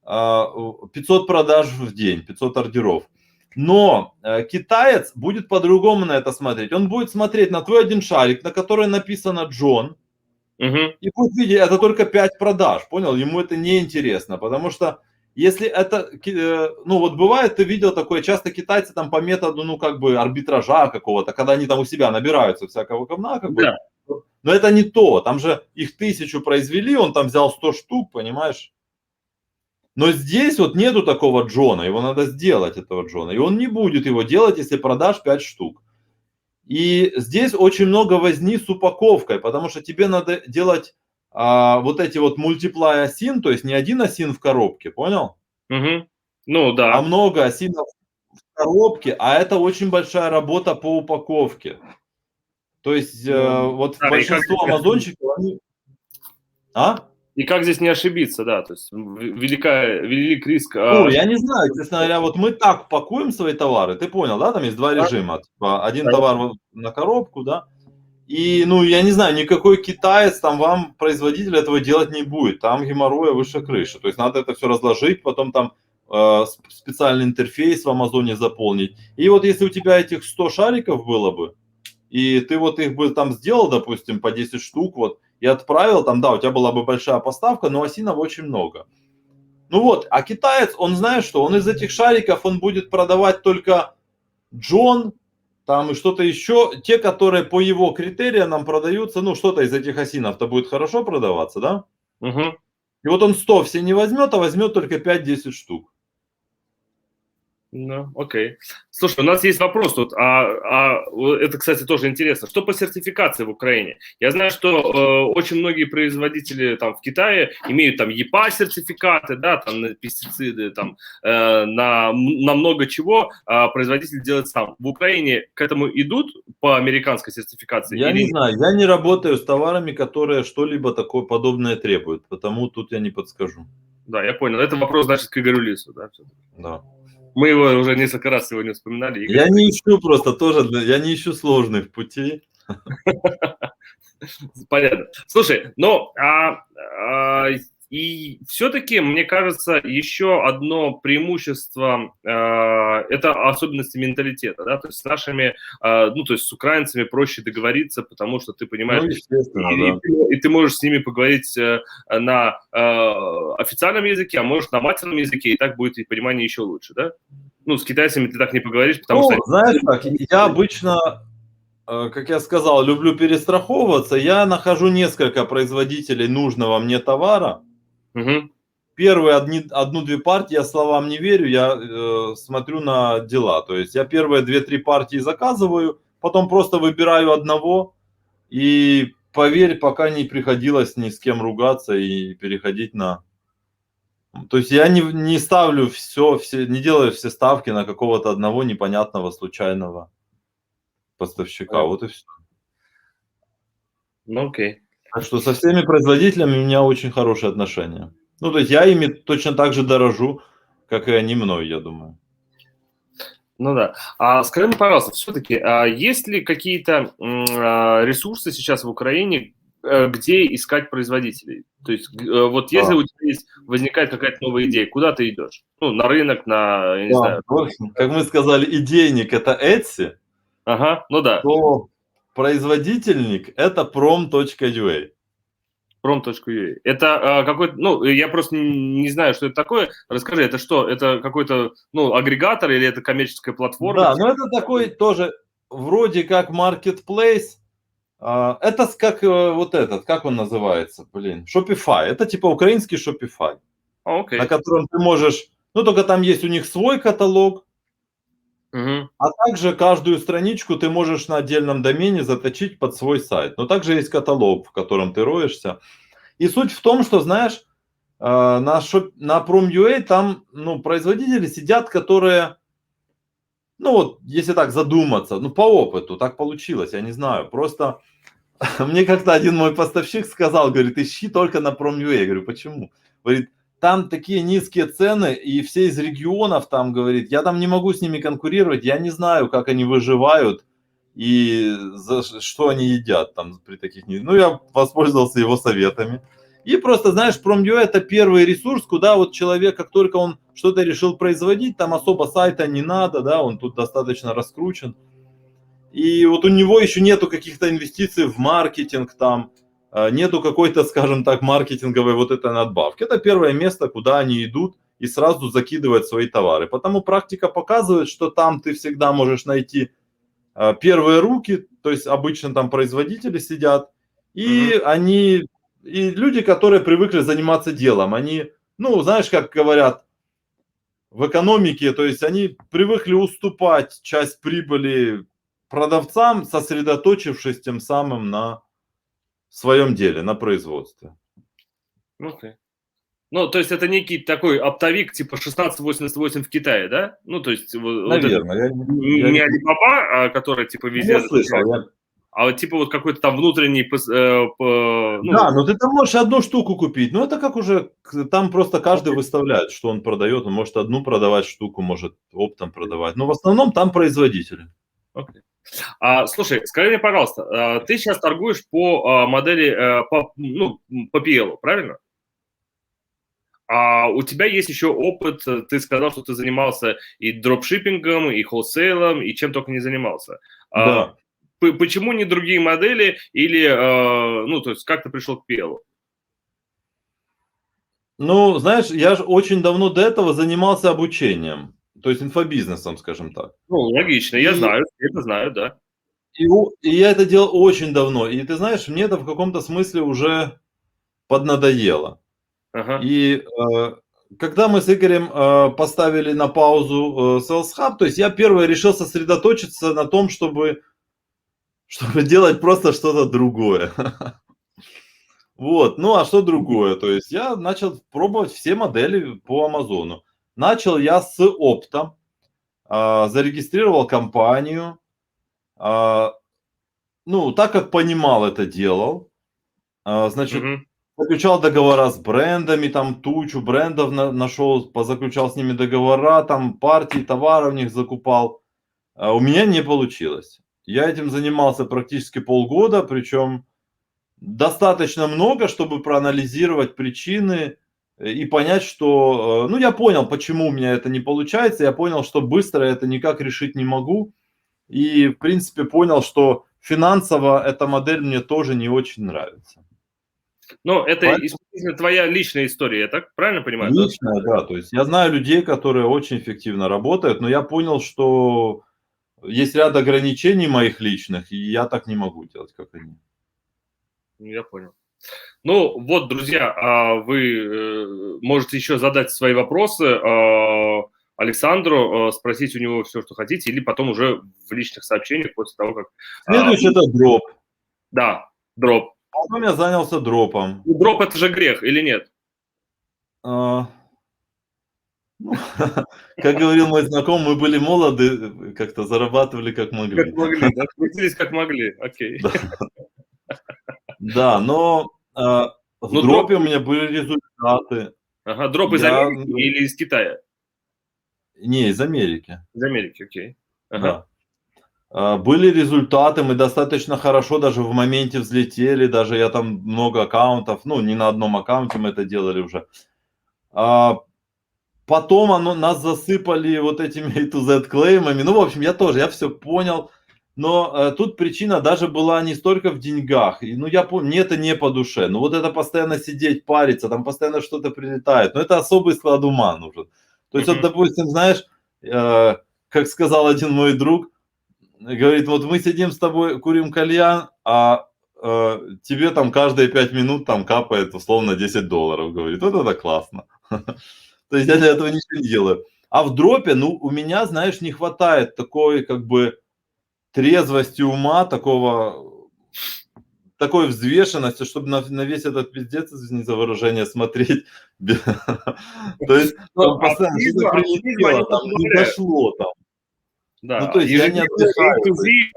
500 продаж в день, 500 ордеров. Но китаец будет по-другому на это смотреть. Он будет смотреть на твой один шарик, на который написано Джон, Угу. и будет видеть, это только 5 продаж, понял? Ему это не интересно, потому что если это, ну вот бывает, ты видел такое, часто китайцы там по методу, ну как бы арбитража какого-то, когда они там у себя набираются всякого говна, как бы, Да. но это не то, там же их 1000 произвели, он там взял 100 штук, понимаешь? Но здесь вот нету такого Джона, его надо сделать, этого Джона, и он не будет его делать, если продашь 5 штук. И здесь очень много возни с упаковкой, потому что тебе надо делать вот эти вот multiply осин, то есть не один осин в коробке, понял? Угу. Ну А да. много осинов в коробке, а это очень большая работа по упаковке. То есть Ну, вот да, большинство амазончиков, они... А? и как здесь не ошибиться, да, то есть велик риск. Ну, я не знаю, честно говоря, вот мы так пакуем свои товары, ты понял, да, там есть два режима, типа, один товар на коробку, да, и, ну, я не знаю, никакой китаец там вам, производитель, этого делать не будет. Там геморроя выше крыши. То есть надо это все разложить, потом там специальный интерфейс в Амазоне заполнить. И вот если у тебя этих 100 шариков было бы, и ты вот их бы там сделал, допустим, по 10 штук, вот, и отправил, там, да, у тебя была бы большая поставка, но осинов очень много. Ну вот, а китаец, он знает, что он из этих шариков, он будет продавать только Джон, там и что-то еще, те, которые по его критериям нам продаются, ну, что-то из этих осинов-то будет хорошо продаваться, да? Угу. И вот он 100 все не возьмет, а возьмет только 5-10 штук. Ну, окей. Слушай, у нас есть вопрос тут, это, кстати, тоже интересно. Что по сертификации в Украине? Я знаю, что очень многие производители там в Китае имеют там ЕПА-сертификаты, да, там на пестициды, там на много чего производитель делает сам. В Украине к этому идут по американской сертификации? Я Или... не знаю, я не работаю с товарами, которые что-либо такое подобное требуют, потому тут я не подскажу. Да, я понял. Это вопрос, значит, к Игорю Лису, да? Да. Мы его уже несколько раз сегодня вспоминали. Игорь. Я не ищу просто тоже, я не ищу сложных путей. Понятно. Слушай, но и все-таки, мне кажется, еще одно преимущество это особенности менталитета, да, то есть с нашими, ну, то есть с украинцами проще договориться, потому что ты понимаешь, Ну, естественно, да. и ты можешь с ними поговорить на официальном языке, а можешь на матерном языке, и так будет и понимание еще лучше, да? Ну, с китайцами ты так не поговоришь, потому Ну, что... знаешь как, я обычно, как я сказал, люблю перестраховываться. Я нахожу несколько производителей нужного мне товара. Угу. Первые одну-две партии, я словам не верю, я смотрю на дела. То есть я первые 2-3 партии заказываю, потом просто выбираю одного. И поверь, пока не приходилось ни с кем ругаться и переходить на... То есть я не ставлю все, не делаю все ставки на какого-то одного непонятного случайного поставщика. Вот и все. Ну, окей. Так что со всеми производителями у меня очень хорошие отношения. Ну, то есть я ими точно так же дорожу, как и они мной, я думаю. Ну да. Скажи мне, пожалуйста, все-таки, есть ли какие-то ресурсы сейчас в Украине, где искать производителей? То есть вот если у тебя возникает какая-то новая идея, куда ты идешь? Ну, на рынок, я не знаю. Как мы сказали, идейник – это Etsy, Ага, ну да. то производительник – это prom.ua. Prom.ua. Это какой-то, ну, я просто не знаю, что это такое. Расскажи, это что? Это какой-то, ну, агрегатор или это коммерческая платформа? Да, но это такой тоже вроде как marketplace. Это как вот этот, как он называется, блин, Shopify. Это типа украинский Shopify, на котором ты можешь, ну только там есть у них свой каталог, а также каждую страничку ты можешь на отдельном домене заточить под свой сайт. Но также есть каталог, в котором ты роешься. И суть в том, что, знаешь, на Prom.ua там, ну, производители сидят, которые, ну вот, если так задуматься, ну, по опыту так получилось, я не знаю, просто мне как-то один мой поставщик сказал, говорит, ищи только на Prom.ua. Я говорю, почему? Говорит, там такие низкие цены, и все из регионов там, говорит, я там не могу с ними конкурировать, я не знаю, как они выживают и что они едят там при таких... Ну, я воспользовался его советами. И просто, знаешь, Prom.ua это первый ресурс, куда вот человек, как только он что-то решил производить, там особо сайта не надо, да, он тут достаточно раскручен. И вот у него еще нету каких-то инвестиций в маркетинг, там нету какой-то, скажем так, маркетинговой вот этой надбавки. Это первое место, куда они идут и сразу закидывают свои товары. Потому практика показывает, что там ты всегда можешь найти первые руки, то есть обычно там производители сидят, и они, и люди, которые привыкли заниматься делом, они, ну, знаешь, как говорят в экономике, то есть они привыкли уступать часть прибыли продавцам, сосредоточившись тем самым на своем деле, на производстве. Okay. Ну, то есть это некий такой оптовик типа 1688 в Китае, да? Ну, то есть наверное, вот не Alibaba, который типа везде... Я слышал, а вот типа вот какой-то там внутренний... Да, но ты там можешь одну штуку купить, но это как уже, там просто каждый выставляет, что он продает, он может одну продавать штуку, может оптом продавать, но в основном там производители. Слушай, скажи мне, пожалуйста, ты сейчас торгуешь по модели, по PL, правильно? А у тебя есть еще опыт, ты сказал, что ты занимался и дропшиппингом, и холлсейлом, и чем только не занимался. Да. Почему не другие модели, или, ну, то есть, как ты пришел к PL? Ну, знаешь, я же очень давно до этого занимался обучением, то есть инфобизнесом, скажем так. Ну, логично, я это знаю, да. И я это делал очень давно, и ты знаешь, мне это в каком-то смысле уже поднадоело. И когда мы с Игорем поставили на паузу Sales Hub, то есть я первое решил сосредоточиться на том, чтобы делать просто что-то другое. Вот, ну а что другое? То есть я начал пробовать все модели по Амазону. Начал я с оптом, зарегистрировал компанию, ну, так как понимал, это делал. Значит, заключал договора с брендами, там тучу брендов нашел, позаключал с ними договора, там партии товаров в них закупал. У меня не получилось. Я этим занимался практически полгода, причем достаточно много, чтобы проанализировать причины и понять, что... Ну, я понял, почему у меня это не получается, я понял, что быстро это никак решить не могу. И, в принципе, понял, что финансово эта модель мне тоже не очень нравится. Но это твоя личная история, я так правильно понимаю? Личная, да. То есть я знаю людей, которые очень эффективно работают, но я понял, что есть ряд ограничений моих личных, и я так не могу делать, как они. Я понял. Ну вот, друзья, вы можете еще задать свои вопросы Александру, спросить у него все, что хотите, или потом уже в личных сообщениях после того, как... Следующий это дроп. Да, дроп. Потом я занялся дропом. Дроп это же грех или нет? Ну, как говорил мой знакомый, мы были молоды, как-то зарабатывали как могли. Как могли, да? Крутились как могли, окей. Да, но в дропе у меня были результаты. Ага, дроп из Америки или из Китая? Не, из Америки. Из Америки, окей. Да. Были результаты, мы достаточно хорошо даже в моменте взлетели, даже я там много аккаунтов, ну, не на одном аккаунте мы это делали уже. Потом нас засыпали вот этими A-to-Z клеймами. Ну, в общем, я все понял. Но тут причина даже была не столько в деньгах. Ну, я помню, мне это не по душе. Ну, вот это постоянно сидеть, париться, там постоянно что-то прилетает. Но это особый склад ума нужен. То есть, вот, допустим, знаешь, как сказал один мой друг, говорит, вот мы сидим с тобой, курим кальян, а тебе там каждые 5 минут там капает условно $10. Говорит, вот это классно. То есть я для этого ничего не делаю. А в дропе, ну, у меня, знаешь, не хватает такой, как бы, трезвости ума, такой взвешенности, чтобы на весь этот пиздец, извини за выражение, смотреть. То есть там постоянно что-то прилетело, там не дошло там. Да, ну, то есть я не отдыхаю.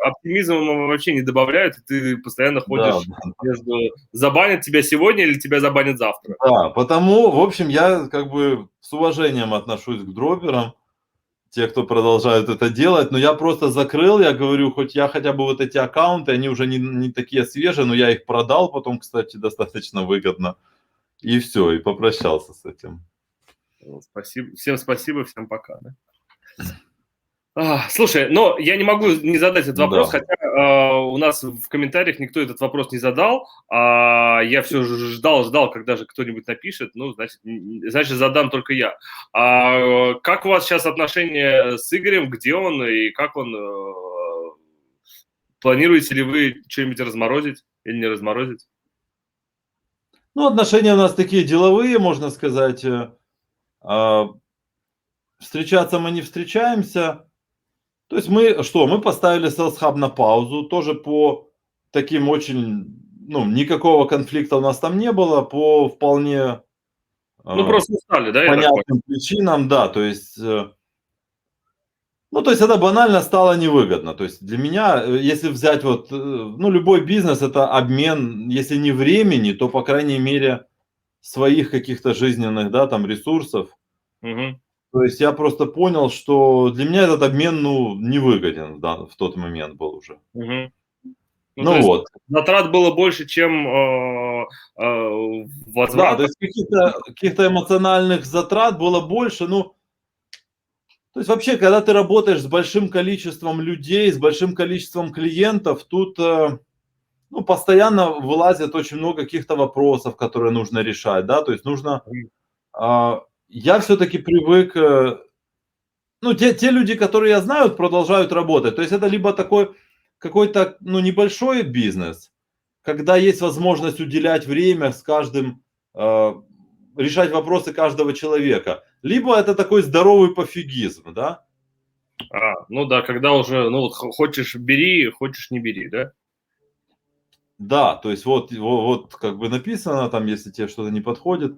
Оптимизм вообще не добавляет, и ты постоянно ходишь между забанят тебя сегодня или тебя забанят завтра. Да, потому, в общем, я как бы с уважением отношусь к дроперам, те, кто продолжают это делать, но я просто закрыл, я говорю, хоть я хотя бы вот эти аккаунты, они уже не такие свежие, но я их продал потом, кстати, достаточно выгодно, и все, и попрощался с этим. Спасибо, всем пока. Да? Слушай, но я не могу не задать этот вопрос, хотя у нас в комментариях никто этот вопрос не задал, я все ждал, когда же кто-нибудь напишет, ну, значит, задам только я. Как у вас сейчас отношения с Игорем, где он и как он, планируете ли вы что-нибудь разморозить или не разморозить? Ну, отношения у нас такие деловые, можно сказать, встречаться мы не встречаемся. То есть мы поставили Sales Hub на паузу, тоже по таким очень, ну, никакого конфликта у нас там не было, по вполне просто устали, да? понятным причинам, да, то есть, ну, то есть это банально стало невыгодно. То есть для меня, если взять вот, ну, любой бизнес, это обмен, если не времени, то, по крайней мере, своих каких-то жизненных, да, там, ресурсов. То есть я просто понял, что для меня этот обмен, ну, невыгоден, да, в тот момент был уже. Ну вот. Затрат было больше, чем возврата. Да, то есть каких-то эмоциональных затрат было больше, ну, то есть вообще, когда ты работаешь с большим количеством людей, с большим количеством клиентов, тут, ну, постоянно вылазит очень много каких-то вопросов, которые нужно решать, да, то есть нужно... Я все-таки привык, ну, те люди, которые я знаю, продолжают работать. То есть это либо такой какой-то, ну, небольшой бизнес, когда есть возможность уделять время с каждым, решать вопросы каждого человека. Либо это такой здоровый пофигизм, да? Ну да, когда уже, ну, вот хочешь бери, хочешь не бери, да? Да, то есть вот как бы написано там, если тебе что-то не подходит,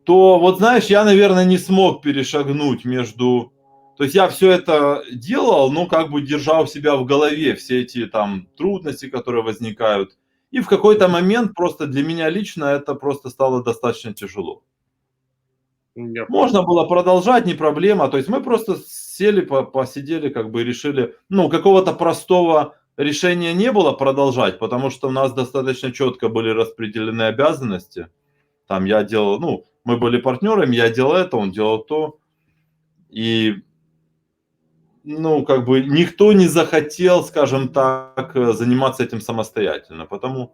то вот знаешь, я, наверное, не смог перешагнуть между... То есть я все это делал, но как бы держал себя в голове все эти там трудности, которые возникают. И в какой-то момент просто для меня лично это просто стало достаточно тяжело. Можно было продолжать, не проблема. То есть мы просто сели, посидели, как бы решили, ну, какого-то простого решения не было продолжать, потому что у нас достаточно четко были распределены обязанности. Там я делал, ну, мы были партнерами, я делал это, он делал то. И, ну, как бы никто не захотел, скажем так, заниматься этим самостоятельно. Потому,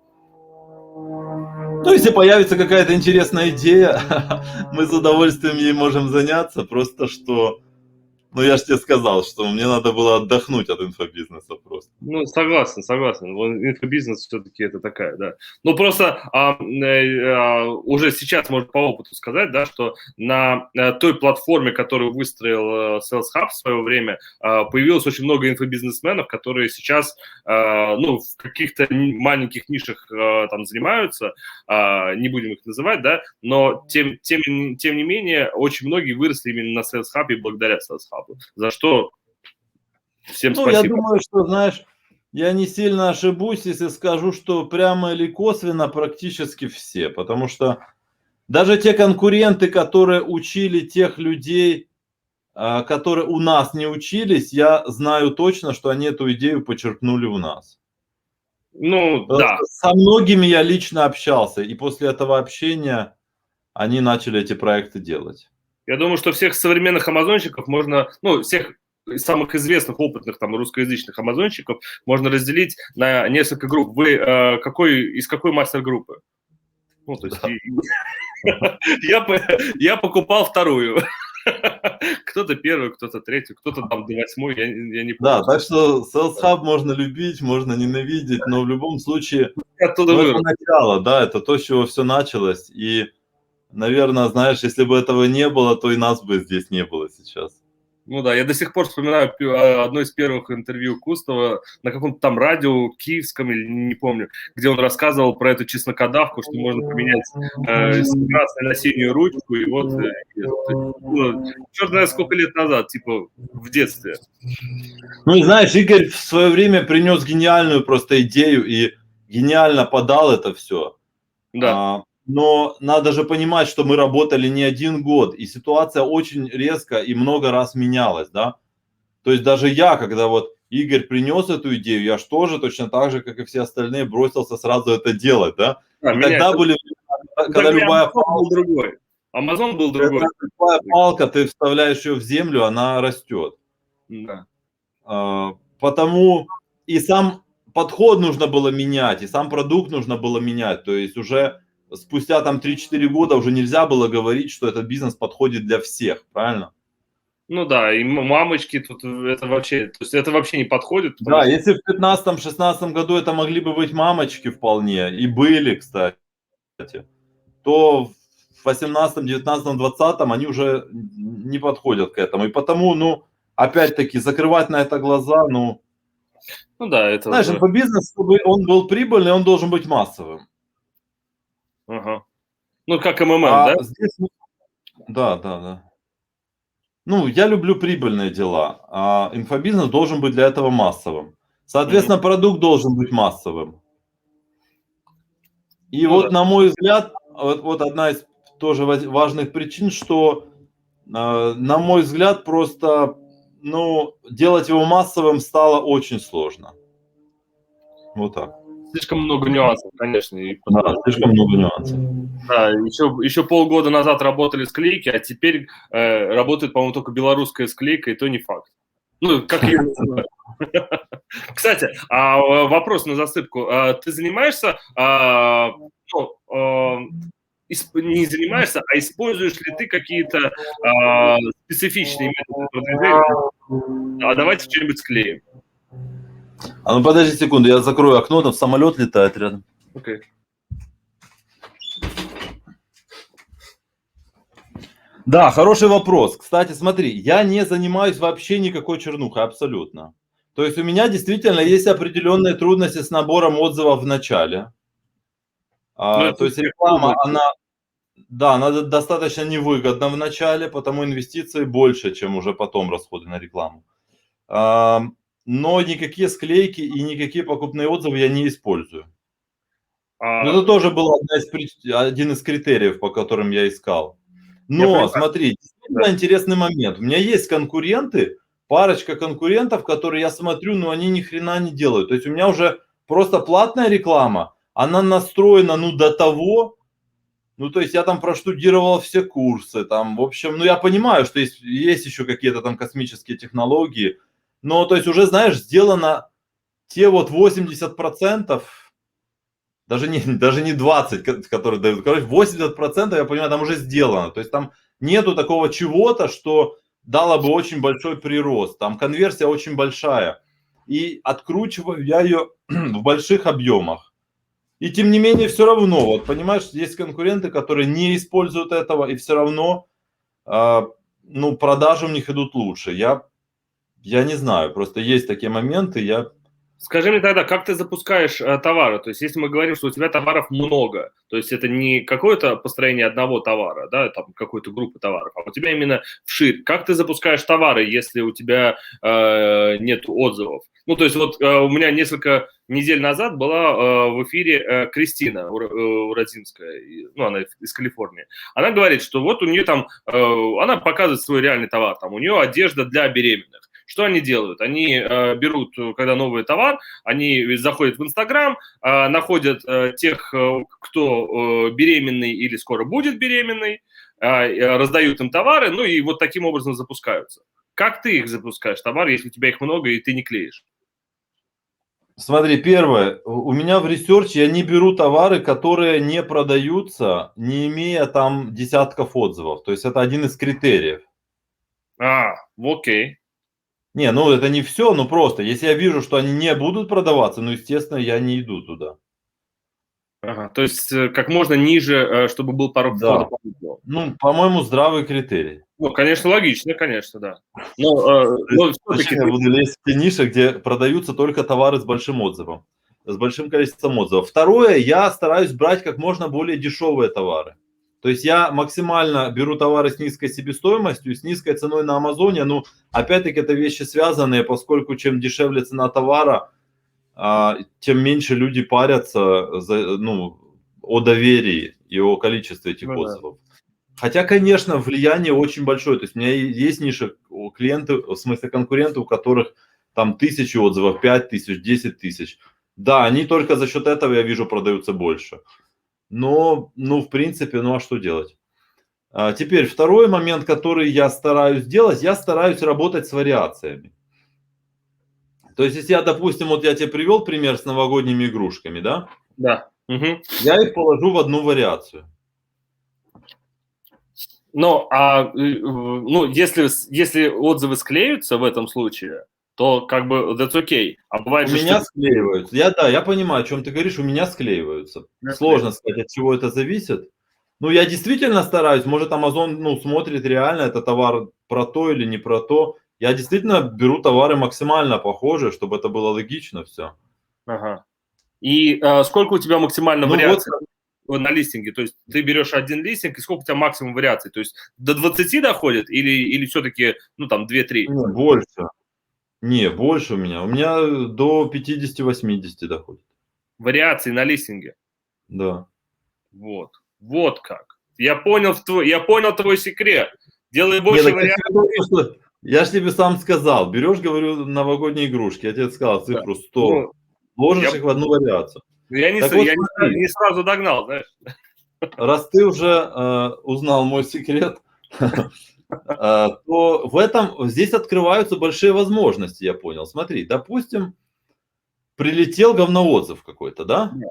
ну, если появится какая-то интересная идея, мы с удовольствием ей можем заняться. Просто что, ну, я же тебе сказал, что мне надо было отдохнуть от инфобизнеса просто. Ну, согласен. Инфобизнес все-таки это такая, да. Ну, просто уже сейчас можно по опыту сказать, да, что на той платформе, которую выстроил Sales Hub в свое время, появилось очень много инфобизнесменов, которые сейчас, ну, в каких-то маленьких нишах там занимаются, не будем их называть, да, но тем не менее очень многие выросли именно на Sales Hub и благодаря Sales Hub, за что всем спасибо. Я думаю, что, знаешь, я не сильно ошибусь, если скажу, что прямо или косвенно практически все, потому что даже те конкуренты, которые учили тех людей, которые у нас не учились, я знаю точно, что они эту идею почерпнули у нас. Ну, да. Со многими я лично общался, и после этого общения они начали эти проекты делать. Я думаю, что всех современных амазонщиков можно, ну, всех самых известных, опытных там русскоязычных амазонщиков можно разделить на несколько групп. Вы из какой мастер-группы? Ну, то есть Да. я покупал вторую. Кто-то первую, кто-то третью, кто-то там до 8, я не помню. Да, так что Sales Hub можно любить, можно ненавидеть, но в любом случае, Я оттуда ну, это вырос. начало, да, это то, с чего все началось. И, наверное, знаешь, если бы этого не было, то и нас бы здесь не было сейчас. Ну да, я до сих пор вспоминаю одно из первых интервью Кустова на каком-то там радио киевском, или не помню, где он рассказывал про эту чеснокодавку, что можно поменять с красной на синюю ручку, и вот, черт знает сколько лет назад, типа в детстве. Ну и знаешь, Игорь в свое время принес гениальную просто идею и гениально подал это все. Да. Но надо же понимать, что мы работали не 1 год, и ситуация очень резко и много раз менялась, да. То есть даже я, когда вот Игорь принес эту идею, я же тоже точно так же, как и все остальные, бросился сразу это делать, да. Да, И тогда были, когда любая Амазон был другой. палка, ты вставляешь ее в землю, она растет. Да. Потому и сам подход нужно было менять, и сам продукт нужно было менять. То есть уже спустя там 3-4 года уже нельзя было говорить, что этот бизнес подходит для всех, правильно? Ну да, и мамочки тут это вообще не подходит. Да, Что... если в 15-16 году это могли бы быть мамочки вполне, и были, кстати, то в 18, 19, 20 они уже не подходят к этому. И потому, ну, опять-таки, закрывать на это глаза, ну... Ну да, это Знаешь, уже... инфобизнес, чтобы он был прибыльный, он должен быть массовым. Ага. Ну, как МММ, да? Здесь... Да. Ну, я люблю прибыльные дела, а инфобизнес должен быть для этого массовым. Соответственно, продукт должен быть массовым. И Ну вот, да. на мой взгляд, вот одна из тоже важных причин, что, на мой взгляд, просто, ну, делать его массовым стало очень сложно. Вот так. Слишком много нюансов, конечно. И... Да, слишком много нюансов. Да, еще полгода назад работали склейки, а теперь работает, по-моему, только белорусская склейка, и то не факт. Ну, как я называю. Кстати, вопрос на засыпку. Ты занимаешься, не занимаешься, а используешь ли ты какие-то специфичные методы продвижения? А давайте что-нибудь склеим. А ну подожди секунду, я закрою окно, там самолет летает рядом. Окей. Да, хороший вопрос. Кстати, смотри, я не занимаюсь вообще никакой чернухой, абсолютно. То есть у меня действительно есть определенные трудности с набором отзывов в начале. То есть реклама, она достаточно невыгодна в начале, потому инвестиции больше, чем уже потом расходы на рекламу. Но никакие склейки и никакие покупные отзывы я не использую. Это тоже был один из критериев, по которым я искал. Но смотри, действительно интересный момент. У меня есть конкуренты, парочка конкурентов, которые я смотрю, но они ни хрена не делают. То есть у меня уже просто платная реклама, она настроена, ну, до того, ну, то есть я там проштудировал все курсы, там, в общем, ну, я понимаю, что есть еще какие-то там космические технологии, но, то есть уже, знаешь, сделано те вот 80%, даже не 20, которые дают, короче, 80% я понимаю, там уже сделано, то есть там нету такого чего-то, что дало бы очень большой прирост, там конверсия очень большая, и откручиваю я ее в больших объемах. И тем не менее, все равно, вот понимаешь, есть конкуренты, которые не используют этого, и все равно, ну, продажи у них идут лучше. Я не знаю, просто есть такие моменты, Скажи мне тогда, как ты запускаешь товары? То есть, если мы говорим, что у тебя товаров много, то есть это не какое-то построение одного товара, да, там какой-то группы товаров, а у тебя именно вширь. Как ты запускаешь товары, если у тебя нет отзывов? Ну, то есть вот у меня несколько недель назад была в эфире Кристина Уродзинская, ну, она из Калифорнии. Она говорит, что вот у нее там, она показывает свой реальный товар, там у нее одежда для беременных. Что они делают? Они берут, когда новый товар, они заходят в Инстаграм, находят тех, кто беременный или скоро будет беременный, раздают им товары, ну и вот таким образом запускаются. Как ты их запускаешь, товары, если у тебя их много и ты не клеишь? Смотри, первое, у меня в ресерче я не беру товары, которые не продаются, не имея там десятков отзывов. То есть это один из критериев. Окей. Не, ну это не все, ну просто, если я вижу, что они не будут продаваться, ну, естественно, я не иду туда. Ага, то есть как можно ниже, чтобы был порог входа. Да. Ну, по-моему, здравый критерий. Ну, конечно, логично, конечно, да. Но все-таки... Я буду лезть в те ниши, где продаются только товары с большим отзывом, с большим количеством отзывов. Второе, я стараюсь брать как можно более дешевые товары. То есть я максимально беру товары с низкой себестоимостью, с низкой ценой на Амазоне. Ну, опять-таки, это вещи связанные, поскольку чем дешевле цена товара, тем меньше люди парятся о доверии и о количестве этих отзывов. Хотя, конечно, влияние очень большое. То есть у меня есть ниша клиенты, в смысле конкуренты, у которых там 1000 отзывов, 5000, 10 тысяч. Да, они только за счет этого, я вижу, продаются больше. Но, в принципе, а что делать? Теперь второй момент, который я стараюсь делать, я стараюсь работать с вариациями. То есть, если я, допустим, вот я тебе привел пример с новогодними игрушками, да? Да. Угу. Я их положу в одну вариацию. Если отзывы склеются в этом случае, то как бы that's okay. А бывает у меня склеиваются. Я понимаю, о чем ты говоришь, у меня склеиваются. Сложно сказать, от чего это зависит. Ну, я действительно стараюсь. Может, Amazon, смотрит реально, это товар про то или не про то. Я действительно беру товары максимально похожие, чтобы это было логично все. Ага. И сколько у тебя максимально вариаций на листинге? То есть ты берешь один листинг, и сколько у тебя максимум вариаций? То есть до 20 доходит или все-таки, 2-3? Больше. Не, больше у меня. У меня до 50-80 доходит. Вариаций на листинге? Да. Вот как. Я понял твой секрет. Делай больше вариаций. Я же тебе сам сказал. Берешь, говорю, новогодние игрушки. Я тебе сказал цифру 100. Ложишь их в одну вариацию. Я не сразу догнал, знаешь. Раз ты уже узнал мой секрет, то здесь открываются большие возможности, я понял. Смотри, допустим, прилетел говноотзыв какой-то, да? Да.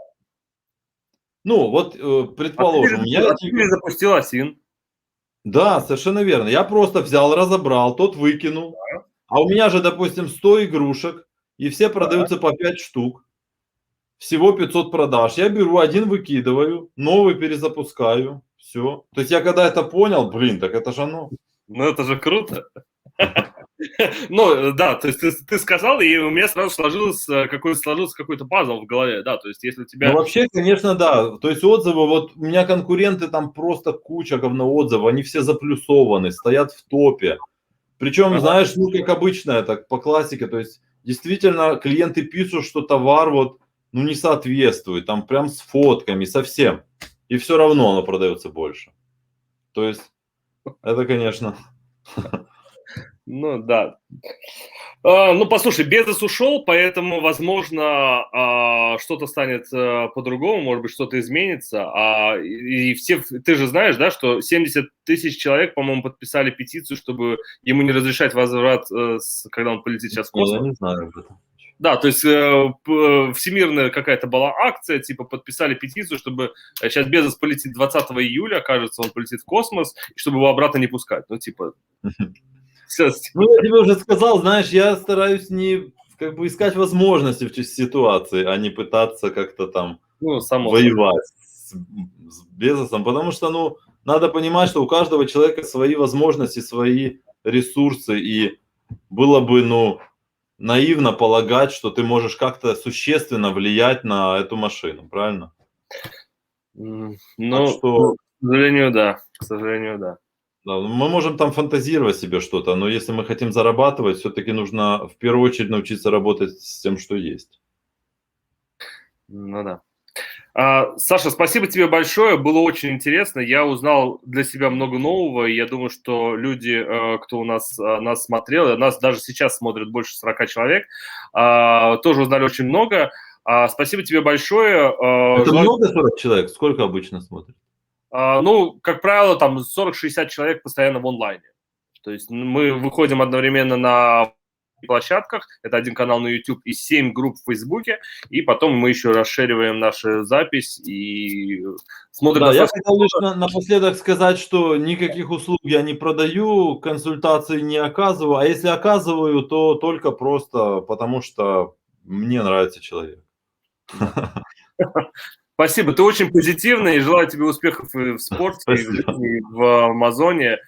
Ну, вот предположим, ты запустил Асин. Да, совершенно верно. Я просто взял, разобрал, тот выкинул. Да. А у меня же, допустим, 100 игрушек, и все продаются по 5 штук. Всего 500 продаж. Я беру, один выкидываю, новый перезапускаю. Все. То есть я когда это понял, так это же оно. Ну, это же круто. Ну, да, то есть ты сказал, и у меня сразу сложился какой-то пазл в голове, да, то есть если у тебя... Ну, вообще, конечно, да, то есть отзывы, вот у меня конкуренты, там просто куча говноотзывов, они все заплюсованы, стоят в топе. Причем, знаешь, как обычно, это по классике, то есть действительно клиенты пишут, что товар не соответствует, там прям с фотками, совсем, и все равно оно продается больше. То есть это, конечно... Ну, да. Послушай, Безос ушел, поэтому, возможно, что-то станет по-другому, может быть, что-то изменится. И ты же знаешь, да, что 70 тысяч человек, по-моему, подписали петицию, чтобы ему не разрешать возврат, когда он полетит сейчас в космос. Я не знаю об этом. Да, то есть всемирная какая-то была акция, типа подписали петицию, чтобы сейчас Безос полетит 20 июля, кажется, он полетит в космос, чтобы его обратно не пускать. Ну, типа... я тебе уже сказал, знаешь, я стараюсь не искать возможности в ситуации, а не пытаться как-то там воевать с Безосом, потому что, надо понимать, что у каждого человека свои возможности, свои ресурсы, и было бы, наивно полагать, что ты можешь как-то существенно влиять на эту машину, правильно? Так Ну, что к сожалению, да. К сожалению, да. да, мы можем там фантазировать себе что-то, но если мы хотим зарабатывать, все-таки нужно в первую очередь научиться работать с тем, что есть. Ну да. Саша, спасибо тебе большое, было очень интересно. Я узнал для себя много нового, и я думаю, что люди, кто у нас нас смотрел, нас даже сейчас смотрят больше 40 человек, тоже узнали очень много. Спасибо тебе большое. Это Желаю, много 40 человек? Сколько обычно смотрят? ну, как правило, там 40-60 человек постоянно в онлайне. То есть мы выходим одновременно на площадках, это один канал на YouTube и 7 групп в Фейсбуке, и потом мы еще расшириваем нашу запись и смотрят Да, я достаточно хотел лишь напоследок сказать, что никаких услуг я не продаю, консультации не оказываю, а если оказываю, то только просто потому, что мне нравится человек. Спасибо, ты очень позитивный, и желаю тебе успехов и в спорте, и в Спасибо. жизни, и в Амазоне,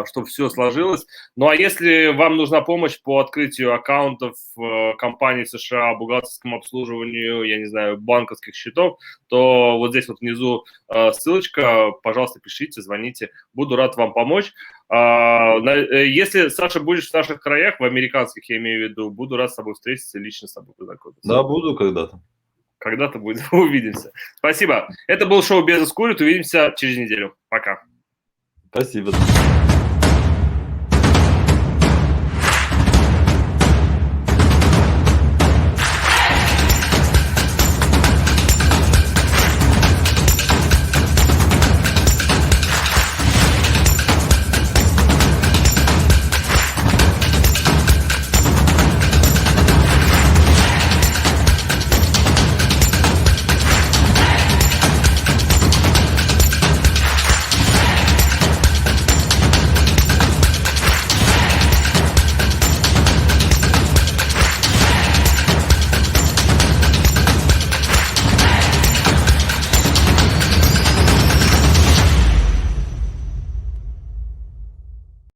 чтобы все сложилось. Ну, а если вам нужна помощь по открытию аккаунтов компаний США, бухгалтерскому обслуживанию, я не знаю, банковских счетов, то вот здесь вот внизу ссылочка, пожалуйста, пишите, звоните, буду рад вам помочь. Если, Саша, будешь в наших краях, в американских, я имею в виду, буду рад с тобой встретиться, лично с тобой познакомиться. Да, буду когда-то. Когда-то будет. Увидимся. Спасибо. Это был шоу «Бизнес курит». Увидимся через неделю. Пока. Спасибо.